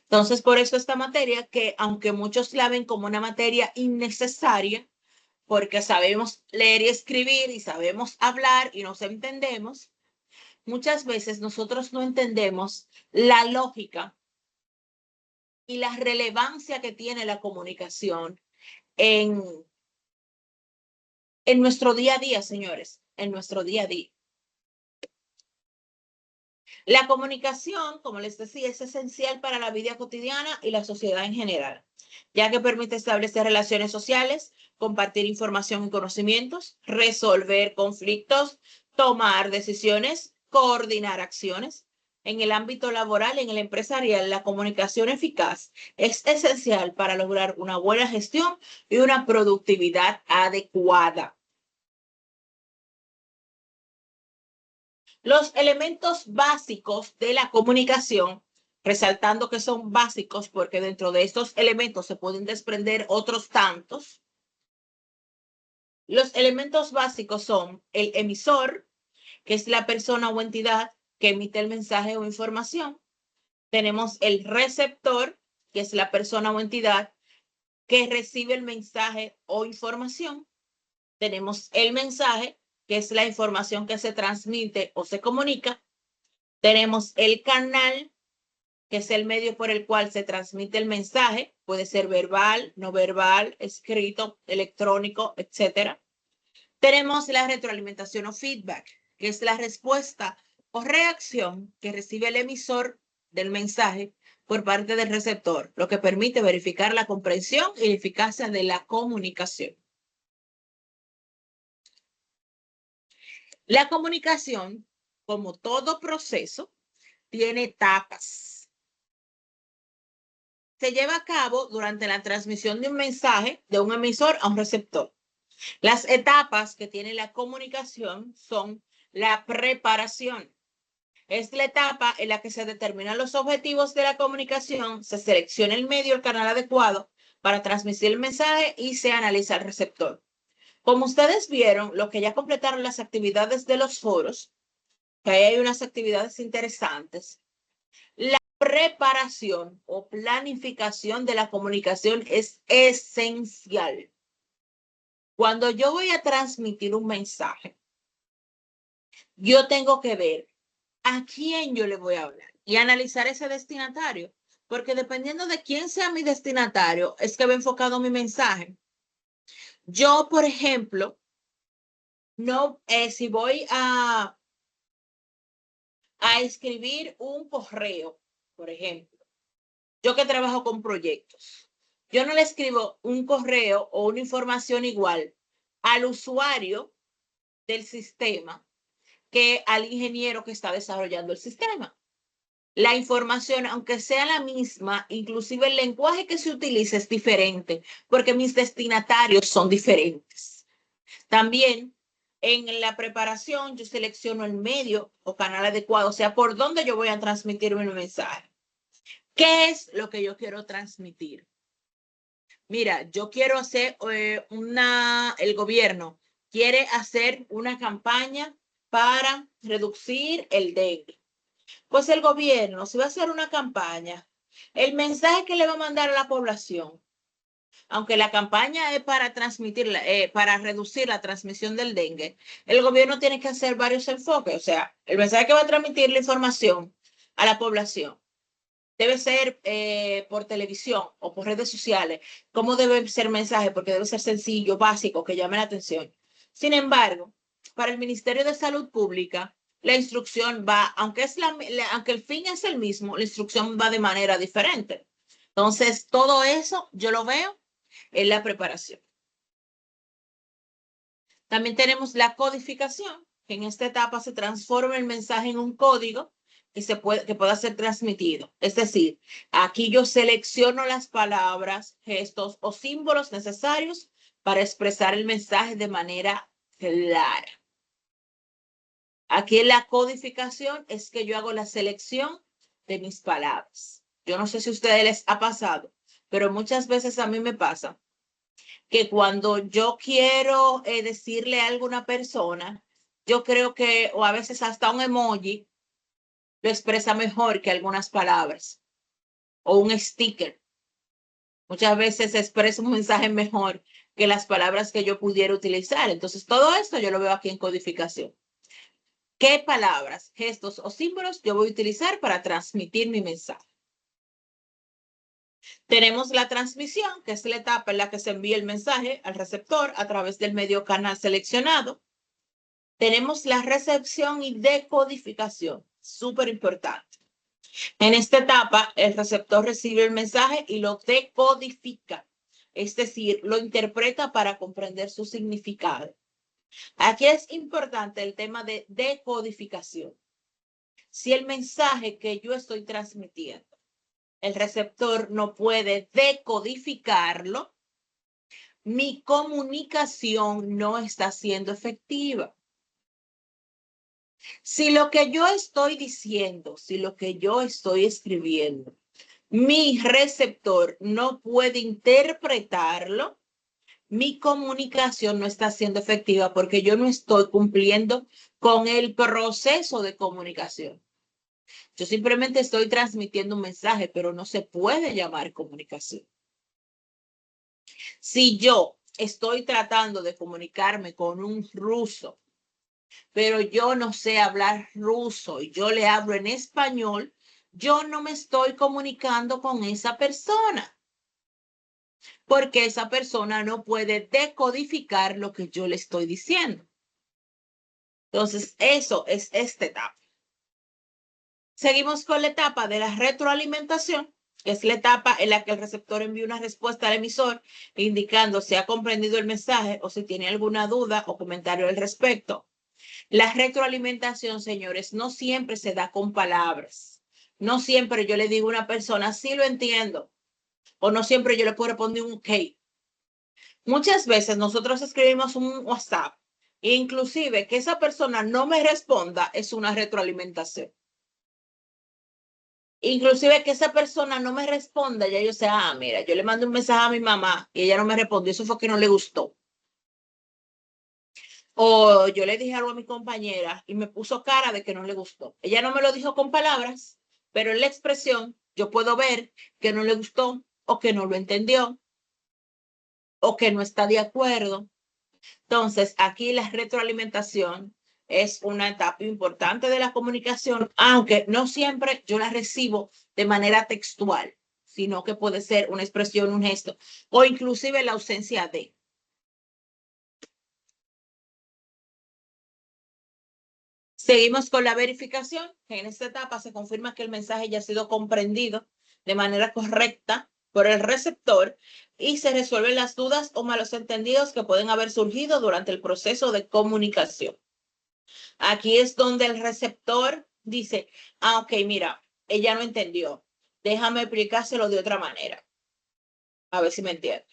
Entonces, por eso esta materia, que aunque muchos la ven como una materia innecesaria, porque sabemos leer y escribir y sabemos hablar y nos entendemos, muchas veces nosotros no entendemos la lógica y la relevancia que tiene la comunicación en, en nuestro día a día, señores, en nuestro día a día. La comunicación, como les decía, es esencial para la vida cotidiana y la sociedad en general, ya que permite establecer relaciones sociales, compartir información y conocimientos, resolver conflictos, tomar decisiones, coordinar acciones. En el ámbito laboral, en el empresarial, la comunicación eficaz es esencial para lograr una buena gestión y una productividad adecuada. Los elementos básicos de la comunicación, resaltando que son básicos porque dentro de estos elementos se pueden desprender otros tantos. Los elementos básicos son el emisor, que es la persona o entidad que emite el mensaje o información. Tenemos el receptor, que es la persona o entidad que recibe el mensaje o información. Tenemos el mensaje, que es la información que se transmite o se comunica. Tenemos el canal, que es el medio por el cual se transmite el mensaje. Puede ser verbal, no verbal, escrito, electrónico, etc. Tenemos la retroalimentación o feedback, que es la respuesta o reacción que recibe el emisor del mensaje por parte del receptor, lo que permite verificar la comprensión y eficacia de la comunicación. La comunicación, como todo proceso, tiene etapas. Se lleva a cabo durante la transmisión de un mensaje de un emisor a un receptor. Las etapas que tiene la comunicación son la preparación. Es la etapa en la que se determinan los objetivos de la comunicación, se selecciona el medio, el canal adecuado para transmitir el mensaje y se analiza el receptor. Como ustedes vieron, los que ya completaron las actividades de los foros, que ahí hay unas actividades interesantes, la preparación o planificación de la comunicación es esencial. Cuando yo voy a transmitir un mensaje, yo tengo que ver a quién yo le voy a hablar y analizar ese destinatario, porque dependiendo de quién sea mi destinatario, es que va enfocado mi mensaje. Yo, por ejemplo, no, si voy a escribir un correo, por ejemplo, yo que trabajo con proyectos, yo no le escribo un correo o una información igual al usuario del sistema que al ingeniero que está desarrollando el sistema. La información, aunque sea la misma, inclusive el lenguaje que se utiliza es diferente, porque mis destinatarios son diferentes. También en la preparación yo selecciono el medio o canal adecuado, o sea, por dónde yo voy a transmitir mi mensaje. ¿Qué es lo que yo quiero transmitir? Mira, yo quiero hacer el gobierno quiere hacer una campaña para reducir el dengue. Pues el gobierno, si va a hacer una campaña, el mensaje que le va a mandar a la población, aunque la campaña es para para reducir la transmisión del dengue, el gobierno tiene que hacer varios enfoques. O sea, el mensaje que va a transmitir la información a la población debe ser por televisión o por redes sociales. ¿Cómo debe ser el mensaje? Porque debe ser sencillo, básico, que llame la atención. Sin embargo, para el Ministerio de Salud Pública, la instrucción va, aunque el fin es el mismo, la instrucción va de manera diferente. Entonces, todo eso yo lo veo en la preparación. También tenemos la codificación, que en esta etapa se transforma el mensaje en un código que pueda ser transmitido. Es decir, aquí yo selecciono las palabras, gestos o símbolos necesarios para expresar el mensaje de manera clara. Aquí en la codificación es que yo hago la selección de mis palabras. Yo no sé si a ustedes les ha pasado, pero muchas veces a mí me pasa que cuando yo quiero decirle a alguna persona, yo creo que, o a veces hasta un emoji, lo expresa mejor que algunas palabras, o un sticker. Muchas veces expresa un mensaje mejor que las palabras que yo pudiera utilizar. Entonces, todo esto yo lo veo aquí en codificación. ¿Qué palabras, gestos o símbolos yo voy a utilizar para transmitir mi mensaje? Tenemos la transmisión, que es la etapa en la que se envía el mensaje al receptor a través del medio canal seleccionado. Tenemos la recepción y decodificación, súper importante. En esta etapa, el receptor recibe el mensaje y lo decodifica, es decir, lo interpreta para comprender su significado. Aquí es importante el tema de decodificación. Si el mensaje que yo estoy transmitiendo, el receptor no puede decodificarlo, mi comunicación no está siendo efectiva. Si lo que yo estoy diciendo, si lo que yo estoy escribiendo, mi receptor no puede interpretarlo, mi comunicación no está siendo efectiva porque yo no estoy cumpliendo con el proceso de comunicación. Yo simplemente estoy transmitiendo un mensaje, pero no se puede llamar comunicación. Si yo estoy tratando de comunicarme con un ruso, pero yo no sé hablar ruso y yo le hablo en español, yo no me estoy comunicando con esa persona, porque esa persona no puede decodificar lo que yo le estoy diciendo. Entonces, eso es esta etapa. Seguimos con la etapa de la retroalimentación, que es la etapa en la que el receptor envía una respuesta al emisor indicando si ha comprendido el mensaje o si tiene alguna duda o comentario al respecto. La retroalimentación, señores, no siempre se da con palabras. No siempre yo le digo a una persona, sí lo entiendo, o no siempre yo le puedo responder un ok. Muchas veces nosotros escribimos un WhatsApp e inclusive que esa persona no me responda es una retroalimentación. Inclusive que esa persona no me responda, ya yo sé, mira, yo le mandé un mensaje a mi mamá y ella no me respondió, eso fue que no le gustó. O yo le dije algo a mi compañera y me puso cara de que no le gustó. Ella no me lo dijo con palabras, pero en la expresión yo puedo ver que no le gustó o que no lo entendió o que no está de acuerdo. Entonces, aquí la retroalimentación es una etapa importante de la comunicación, aunque no siempre yo la recibo de manera textual, sino que puede ser una expresión, un gesto o inclusive la ausencia de. Seguimos con la verificación, que en esta etapa se confirma que el mensaje ya ha sido comprendido de manera correcta por el receptor y se resuelven las dudas o malos entendidos que pueden haber surgido durante el proceso de comunicación. Aquí es donde el receptor dice, ok, mira, ella no entendió, déjame explicárselo de otra manera. A ver si me entiende.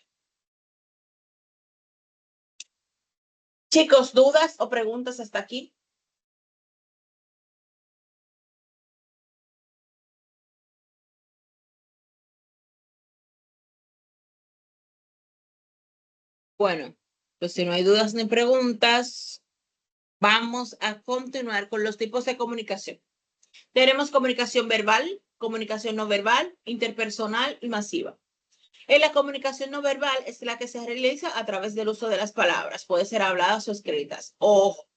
Chicos, ¿dudas o preguntas hasta aquí? Bueno, pues si no hay dudas ni preguntas, vamos a continuar con los tipos de comunicación. Tenemos comunicación verbal, comunicación no verbal, interpersonal y masiva. En la comunicación no verbal es la que se realiza a través del uso de las palabras, puede ser habladas o escritas. Ojo,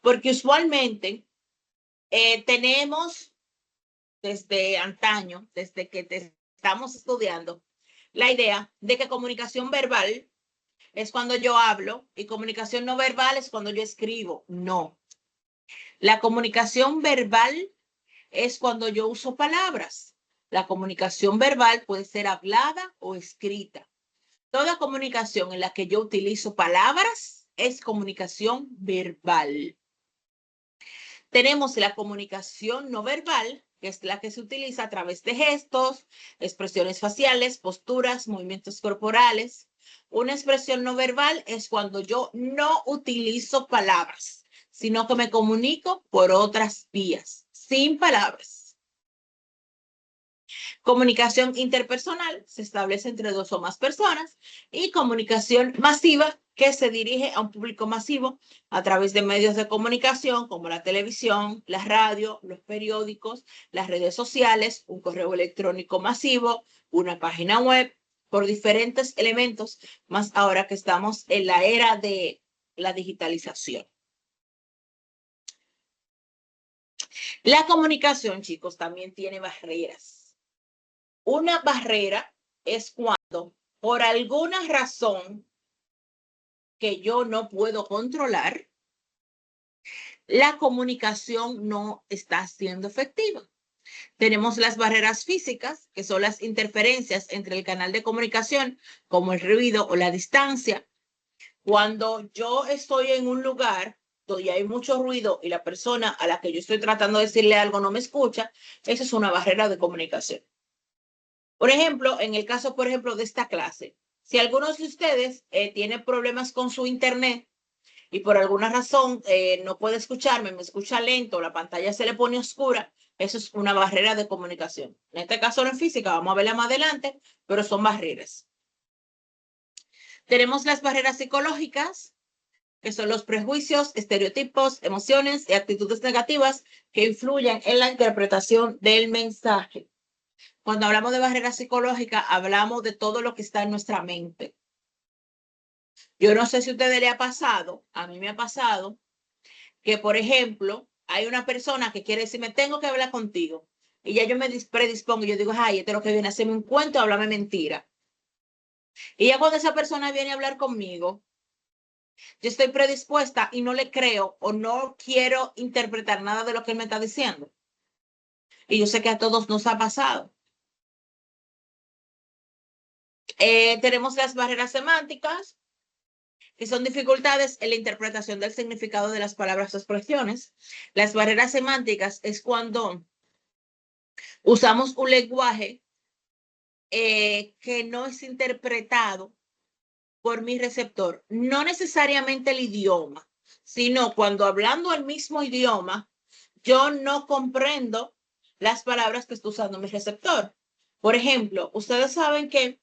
porque usualmente tenemos desde antaño, desde que estamos estudiando, la idea de que comunicación verbal es cuando yo hablo y comunicación no verbal es cuando yo escribo. No. La comunicación verbal es cuando yo uso palabras. La comunicación verbal puede ser hablada o escrita. Toda comunicación en la que yo utilizo palabras es comunicación verbal. Tenemos la comunicación no verbal, que es la que se utiliza a través de gestos, expresiones faciales, posturas, movimientos corporales. Una expresión no verbal es cuando yo no utilizo palabras, sino que me comunico por otras vías, sin palabras. Comunicación interpersonal se establece entre dos o más personas y comunicación masiva que se dirige a un público masivo a través de medios de comunicación como la televisión, la radio, los periódicos, las redes sociales, un correo electrónico masivo, una página web, por diferentes elementos, más ahora que estamos en la era de la digitalización. La comunicación, chicos, también tiene barreras. Una barrera es cuando, por alguna razón que yo no puedo controlar, la comunicación no está siendo efectiva. Tenemos las barreras físicas, que son las interferencias entre el canal de comunicación, como el ruido o la distancia. Cuando yo estoy en un lugar donde hay mucho ruido y la persona a la que yo estoy tratando de decirle algo no me escucha, eso es una barrera de comunicación. Por ejemplo, en el caso, por ejemplo, de esta clase, si algunos de ustedes tienen problemas con su internet y por alguna razón no puede escucharme, me escucha lento, la pantalla se le pone oscura, eso es una barrera de comunicación. En este caso no en física, vamos a verla más adelante, pero son barreras. Tenemos las barreras psicológicas, que son los prejuicios, estereotipos, emociones y actitudes negativas que influyen en la interpretación del mensaje. Cuando hablamos de barreras psicológicas, hablamos de todo lo que está en nuestra mente. Yo no sé si a ustedes le ha pasado, a mí me ha pasado, que por ejemplo, hay una persona que quiere decirme, tengo que hablar contigo. Y ya yo me predispongo y yo digo, ay, este es lo que viene a hacerme un cuento, háblame mentira. Y ya cuando esa persona viene a hablar conmigo, yo estoy predispuesta y no le creo o no quiero interpretar nada de lo que él me está diciendo. Y yo sé que a todos nos ha pasado. Tenemos las barreras semánticas, que son dificultades en la interpretación del significado de las palabras o expresiones. Las barreras semánticas es cuando usamos un lenguaje que no es interpretado por mi receptor, no necesariamente el idioma, sino cuando hablando el mismo idioma, yo no comprendo las palabras que está usando mi receptor. Por ejemplo, ustedes saben que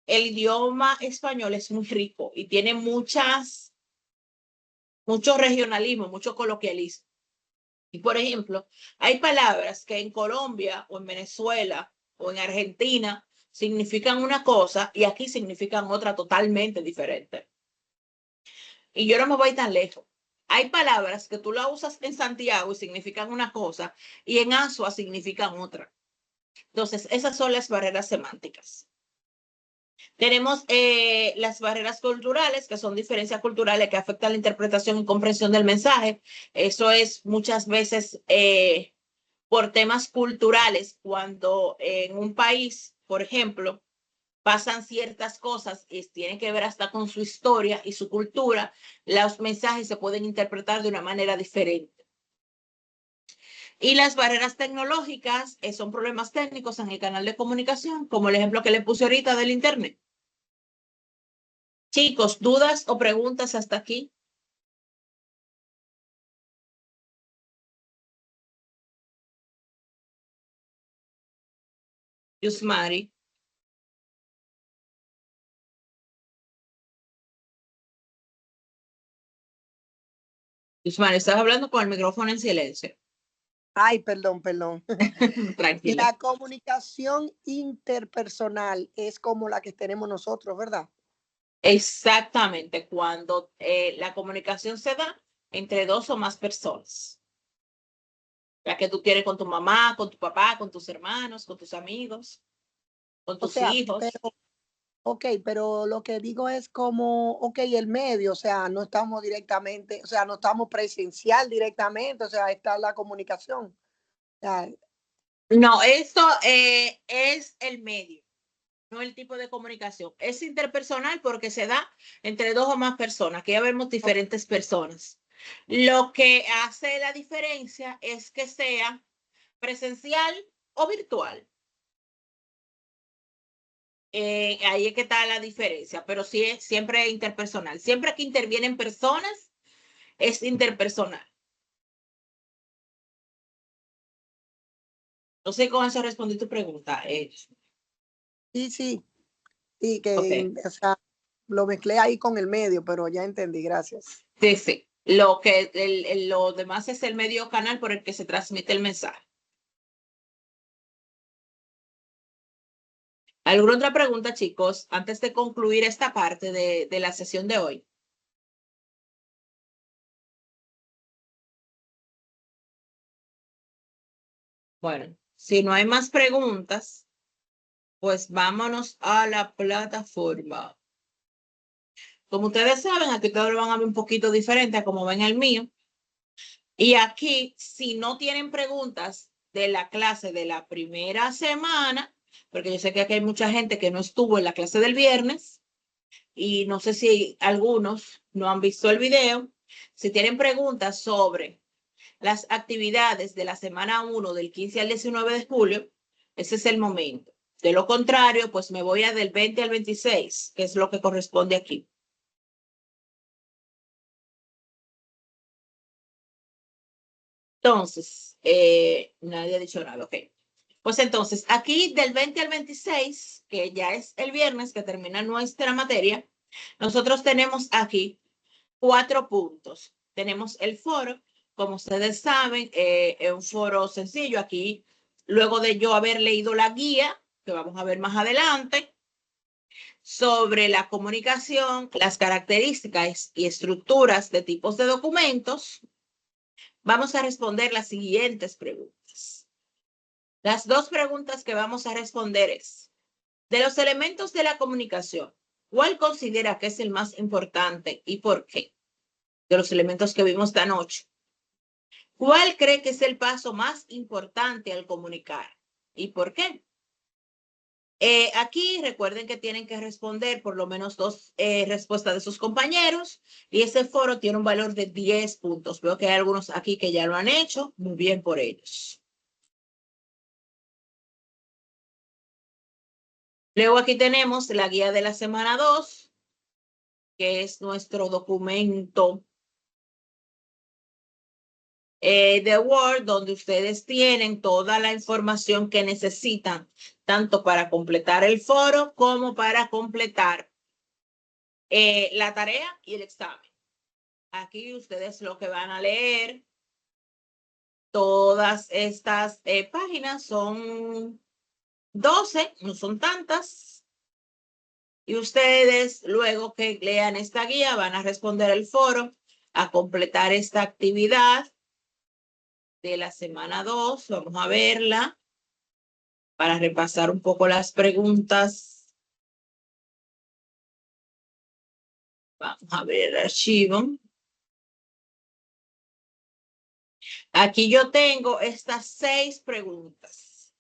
el idioma español es muy rico y tiene mucho regionalismo, mucho coloquialismo. Y por ejemplo, hay palabras que en Colombia o en Venezuela o en Argentina significan una cosa y aquí significan otra totalmente diferente. Y yo no me voy tan lejos. Hay palabras que tú las usas en Santiago y significan una cosa y en Azua significan otra. Entonces, esas son las barreras semánticas. Tenemos las barreras culturales, que son diferencias culturales que afectan la interpretación y comprensión del mensaje. Eso es muchas veces por temas culturales, cuando en un país, por ejemplo, pasan ciertas cosas y tienen que ver hasta con su historia y su cultura, los mensajes se pueden interpretar de una manera diferente. Y las barreras tecnológicas son problemas técnicos en el canal de comunicación, como el ejemplo que le puse ahorita del Internet. Chicos, ¿dudas o preguntas hasta aquí? Yusmari. Yusmari, estás hablando con el micrófono en silencio. Ay, perdón, perdón. Tranquila. La comunicación interpersonal es como la que tenemos nosotros, ¿verdad? Exactamente, cuando la comunicación se da entre dos o más personas. La que tú quieres con tu mamá, con tu papá, con tus hermanos, con tus amigos, con O tus sea, hijos. ok, pero lo que digo es como, ok, el medio, o sea, no estamos directamente, o sea, no estamos presencial directamente, o sea, está la comunicación. O sea, No, esto es el medio, no el tipo de comunicación. Es interpersonal porque se da entre dos o más personas, que ya vemos diferentes personas. Lo que hace la diferencia es que sea presencial o virtual. Ahí es que está la diferencia, pero sí es siempre interpersonal. Siempre que intervienen personas, es interpersonal. No sé con eso respondí tu pregunta. Sí, sí. Y Ok. que, o sea, lo mezclé ahí con el medio, pero ya entendí, gracias. Sí, sí. Lo que lo demás es el medio canal por el que se transmite el mensaje. ¿Alguna otra pregunta, chicos, antes de concluir esta parte de la sesión de hoy? Bueno, si no hay más preguntas, pues vámonos a la plataforma. Como ustedes saben, aquí todos lo van a ver un poquito diferente a como ven el mío. Y aquí, si no tienen preguntas de la clase de la primera semana, porque yo sé que aquí hay mucha gente que no estuvo en la clase del viernes y no sé si algunos no han visto el video. Si tienen preguntas sobre las actividades de la semana 1 del 15 al 19 de julio, ese es el momento. De lo contrario, pues me voy a del 20 al 26, que es lo que corresponde aquí. Entonces, nadie ha dicho nada, ok. Pues entonces, aquí del 20 al 26, que ya es el viernes que termina nuestra materia, nosotros tenemos aquí 4 puntos. Tenemos el foro, como ustedes saben, es un foro sencillo. Aquí, luego de yo haber leído la guía, que vamos a ver más adelante, sobre la comunicación, las características y estructuras de tipos de documentos, vamos a responder las siguientes preguntas. Las 2 preguntas que vamos a responder es, de los elementos de la comunicación, ¿cuál considera que es el más importante y por qué? De los elementos que vimos esta noche. ¿Cuál cree que es el paso más importante al comunicar? ¿Y por qué? Aquí recuerden que tienen que responder por lo menos 2 respuestas de sus compañeros y ese foro tiene un valor de 10 puntos. Veo que hay algunos aquí que ya lo han hecho. Muy bien por ellos. Luego aquí tenemos la guía de la semana 2, que es nuestro documento de Word, donde ustedes tienen toda la información que necesitan, tanto para completar el foro como para completar la tarea y el examen. Aquí ustedes lo que van a leer, todas estas páginas son 12, no son tantas. Y ustedes, luego que lean esta guía, van a responder el foro, a completar esta actividad de la semana 2. Vamos a verla para repasar un poco las preguntas. Vamos a ver el archivo. Aquí yo tengo estas 6 preguntas.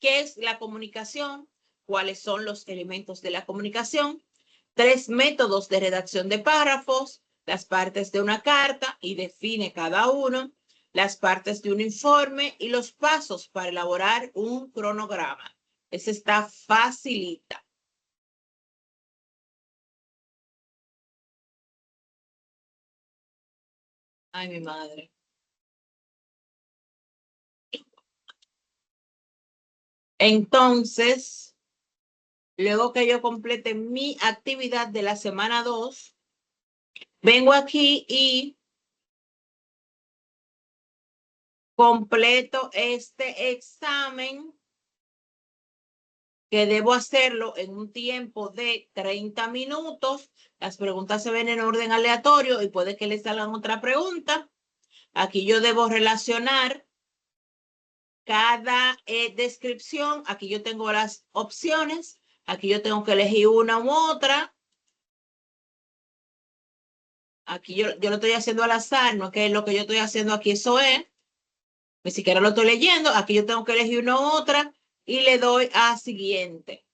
¿Qué es la comunicación? ¿Cuáles son los elementos de la comunicación? 3 métodos de redacción de párrafos, las partes de una carta y define cada uno, las partes de un informe y los pasos para elaborar un cronograma. Ese está facilita. Ay, mi madre. Entonces, luego que yo complete mi actividad de la semana 2, vengo aquí y completo este examen que debo hacerlo en un tiempo de 30 minutos. Las preguntas se ven en orden aleatorio y puede que les salgan otra pregunta. Aquí yo debo relacionar cada descripción. Aquí yo tengo las opciones. Aquí yo tengo que elegir una u otra. Aquí yo lo estoy haciendo al azar, no es que lo que yo estoy haciendo aquí eso es. Ni siquiera lo estoy leyendo. Aquí yo tengo que elegir una u otra y le doy a siguiente.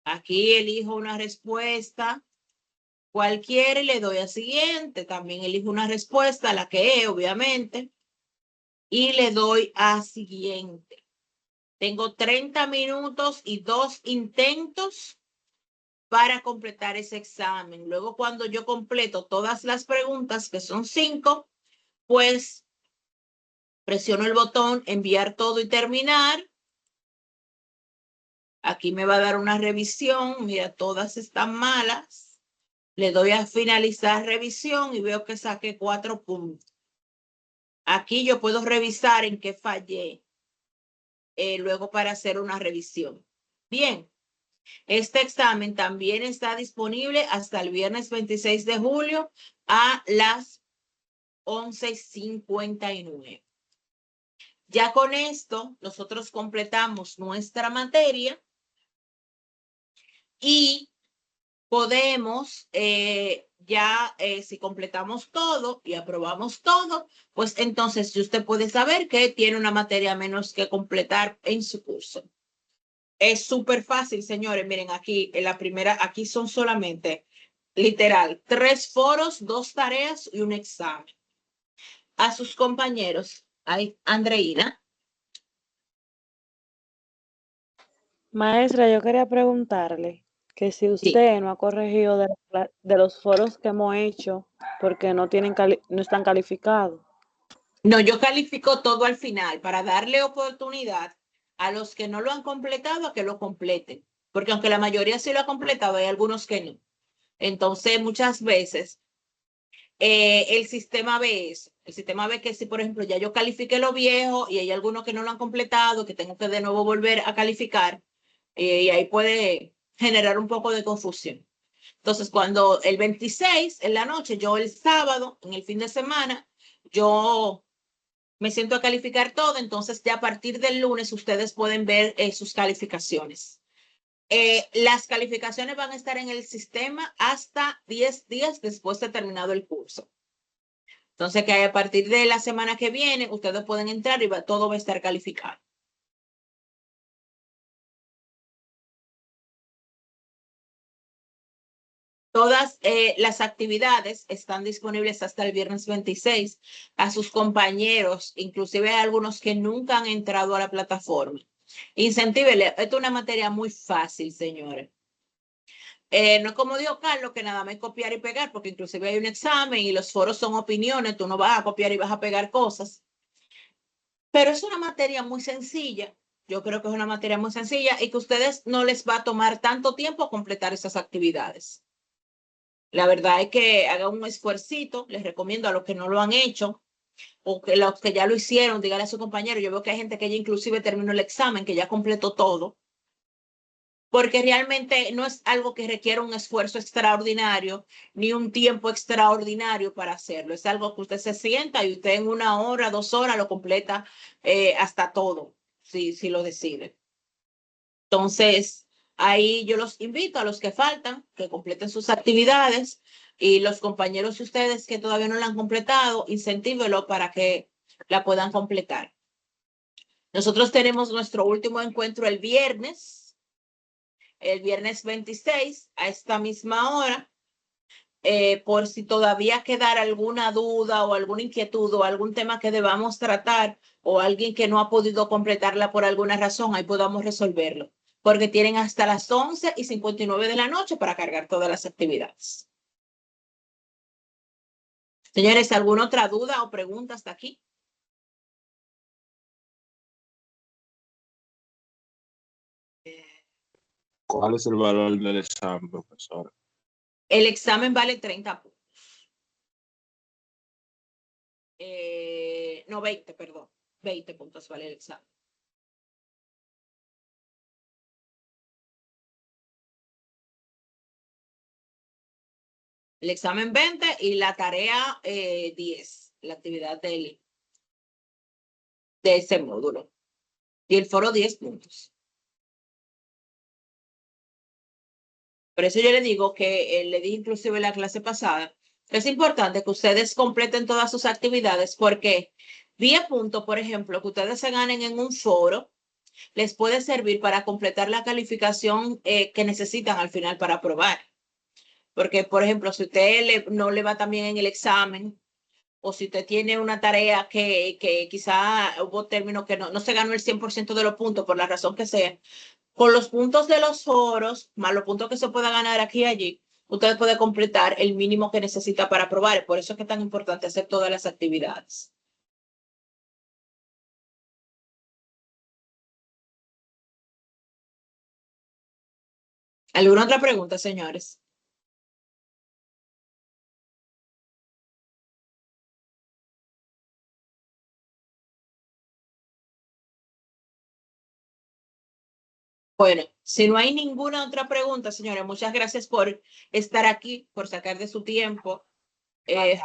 Aquí elijo una respuesta cualquiera y le doy a siguiente. También elijo una respuesta, la que es, obviamente, y le doy a siguiente. Tengo 30 minutos y 2 intentos para completar ese examen. Luego, cuando yo completo todas las preguntas, que son 5, pues presiono el botón enviar todo y terminar. Aquí me va a dar una revisión. Mira, todas están malas. Le doy a finalizar revisión y veo que saqué 4 puntos. Aquí yo puedo revisar en qué fallé luego para hacer una revisión. Bien, este examen también está disponible hasta el viernes 26 de julio a las 11:59. Ya con esto nosotros completamos nuestra materia y podemos, si completamos todo y aprobamos todo, pues entonces usted puede saber que tiene una materia menos que completar en su curso. Es súper fácil, señores. Miren, aquí en la primera, aquí son solamente, literal, 3 foros, 2 tareas y un examen. A sus compañeros, hay Andreina. Maestra, yo quería preguntarle que si Sí. usted no ha corregido de los foros que hemos hecho porque no están calificados. No, yo califico todo al final para darle oportunidad a los que no lo han completado a que lo completen. Porque aunque la mayoría sí lo ha completado, hay algunos que no. Entonces, muchas veces el sistema ve eso. El sistema ve que si, por ejemplo, ya yo califiqué lo viejo y hay algunos que no lo han completado, que tengo que de nuevo volver a calificar, y ahí puede generar un poco de confusión. Entonces, cuando el 26 en la noche, yo el sábado, en el fin de semana, yo me siento a calificar todo, entonces ya a partir del lunes ustedes pueden ver sus calificaciones. Las calificaciones van a estar en el sistema hasta 10 días después de terminado el curso. Entonces, que a partir de la semana que viene, ustedes pueden entrar y todo va a estar calificado. Todas las actividades están disponibles hasta el viernes 26 a sus compañeros, inclusive hay algunos que nunca han entrado a la plataforma. Incentívele, esto es una materia muy fácil, señores. No es como dijo Carlos, que nada más copiar y pegar, porque inclusive hay un examen y los foros son opiniones, tú no vas a copiar y vas a pegar cosas. Pero es una materia muy sencilla. Yo creo que es una materia muy sencilla y que a ustedes no les va a tomar tanto tiempo completar esas actividades. La verdad es que hagan un esfuercito, les recomiendo a los que no lo han hecho o que los que ya lo hicieron, díganle a su compañero. Yo veo que hay gente que ya inclusive terminó el examen, que ya completó todo, porque realmente no es algo que requiera un esfuerzo extraordinario ni un tiempo extraordinario para hacerlo. Es algo que usted se sienta y usted en 1 hora, 2 horas lo completa hasta todo, si lo decide. Entonces, ahí yo los invito a los que faltan, que completen sus actividades y los compañeros de ustedes que todavía no la han completado, incentívelo para que la puedan completar. Nosotros tenemos nuestro último encuentro el viernes 26 a esta misma hora. Por si todavía quedara alguna duda o alguna inquietud o algún tema que debamos tratar o alguien que no ha podido completarla por alguna razón, ahí podamos resolverlo, porque tienen hasta las 11:59 de la noche para cargar todas las actividades. Señores, ¿alguna otra duda o pregunta hasta aquí? ¿Cuál es el valor del examen, profesora? El examen vale 30 puntos. No, 20, perdón. 20 puntos vale el examen. El examen 20 y la tarea 10, la actividad de ese módulo. Y el foro 10 puntos. Por eso yo le digo que le di inclusive en la clase pasada, que es importante que ustedes completen todas sus actividades porque 10 puntos, por ejemplo, que ustedes se ganen en un foro, les puede servir para completar la calificación que necesitan al final para aprobar. Porque, por ejemplo, si usted no le va tan bien en el examen, o si usted tiene una tarea que quizá hubo términos que no se ganó el 100% de los puntos por la razón que sea, con los puntos de los foros, más los puntos que se pueda ganar aquí y allí, usted puede completar el mínimo que necesita para aprobar. Por eso es que es tan importante hacer todas las actividades. ¿Alguna otra pregunta, señores? Bueno, si no hay ninguna otra pregunta, señores, muchas gracias por estar aquí, por sacar de su tiempo.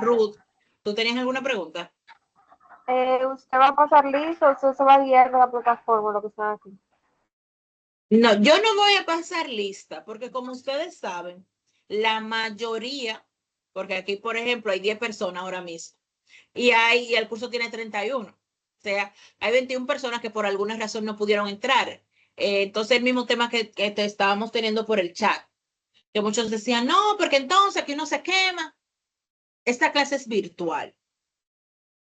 Ruth, ¿tú tenías alguna pregunta? ¿Usted va a pasar listo o usted se va a guiar de la plataforma, lo que está aquí? No, yo no voy a pasar lista, porque como ustedes saben, la mayoría, porque aquí, por ejemplo, hay 10 personas ahora mismo, y el curso tiene 31. O sea, hay 21 personas que por alguna razón no pudieron entrar. Entonces, el mismo tema que te estábamos teniendo por el chat, que muchos decían, no, porque entonces aquí uno se quema. Esta clase es virtual.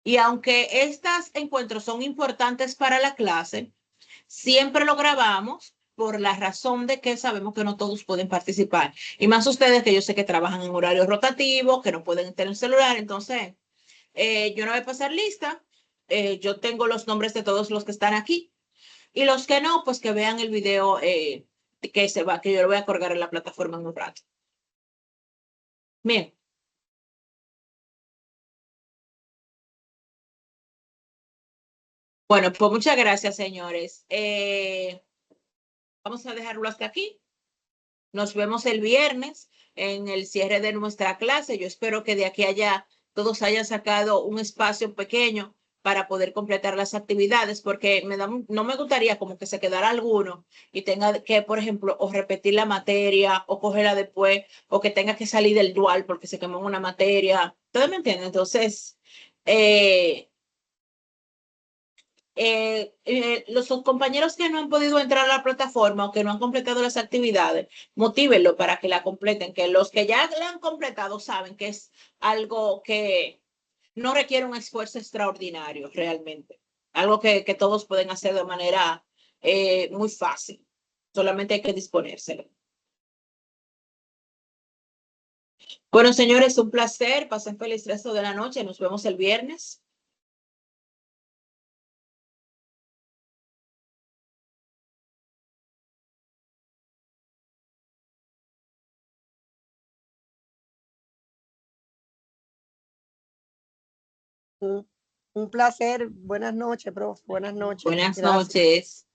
Y aunque estos encuentros son importantes para la clase, siempre lo grabamos por la razón de que sabemos que no todos pueden participar. Y más ustedes que yo sé que trabajan en horarios rotativos, que no pueden tener un celular. Entonces, yo no voy a pasar lista. Yo tengo los nombres de todos los que están aquí. Y los que no, pues que vean el video que yo lo voy a colgar en la plataforma en un rato. Bien. Bueno, pues muchas gracias, señores. Vamos a dejarlo hasta aquí. Nos vemos el viernes en el cierre de nuestra clase. Yo espero que de aquí a allá todos hayan sacado un espacio pequeño para poder completar las actividades, porque no me gustaría como que se quedara alguno y tenga que, por ejemplo, o repetir la materia o cogerla después, o que tenga que salir del dual porque se quemó en una materia. ¿Ustedes me entienden? Entonces, eh, los compañeros que no han podido entrar a la plataforma o que no han completado las actividades, motívenlo para que la completen, que los que ya la han completado saben que es algo que no requiere un esfuerzo extraordinario realmente, algo que todos pueden hacer de manera muy fácil, solamente hay que disponérselo. Bueno, señores, un placer, pasen feliz resto de la noche, nos vemos el viernes. Un placer. Buenas noches, profe. Buenas noches. Buenas Gracias. noches.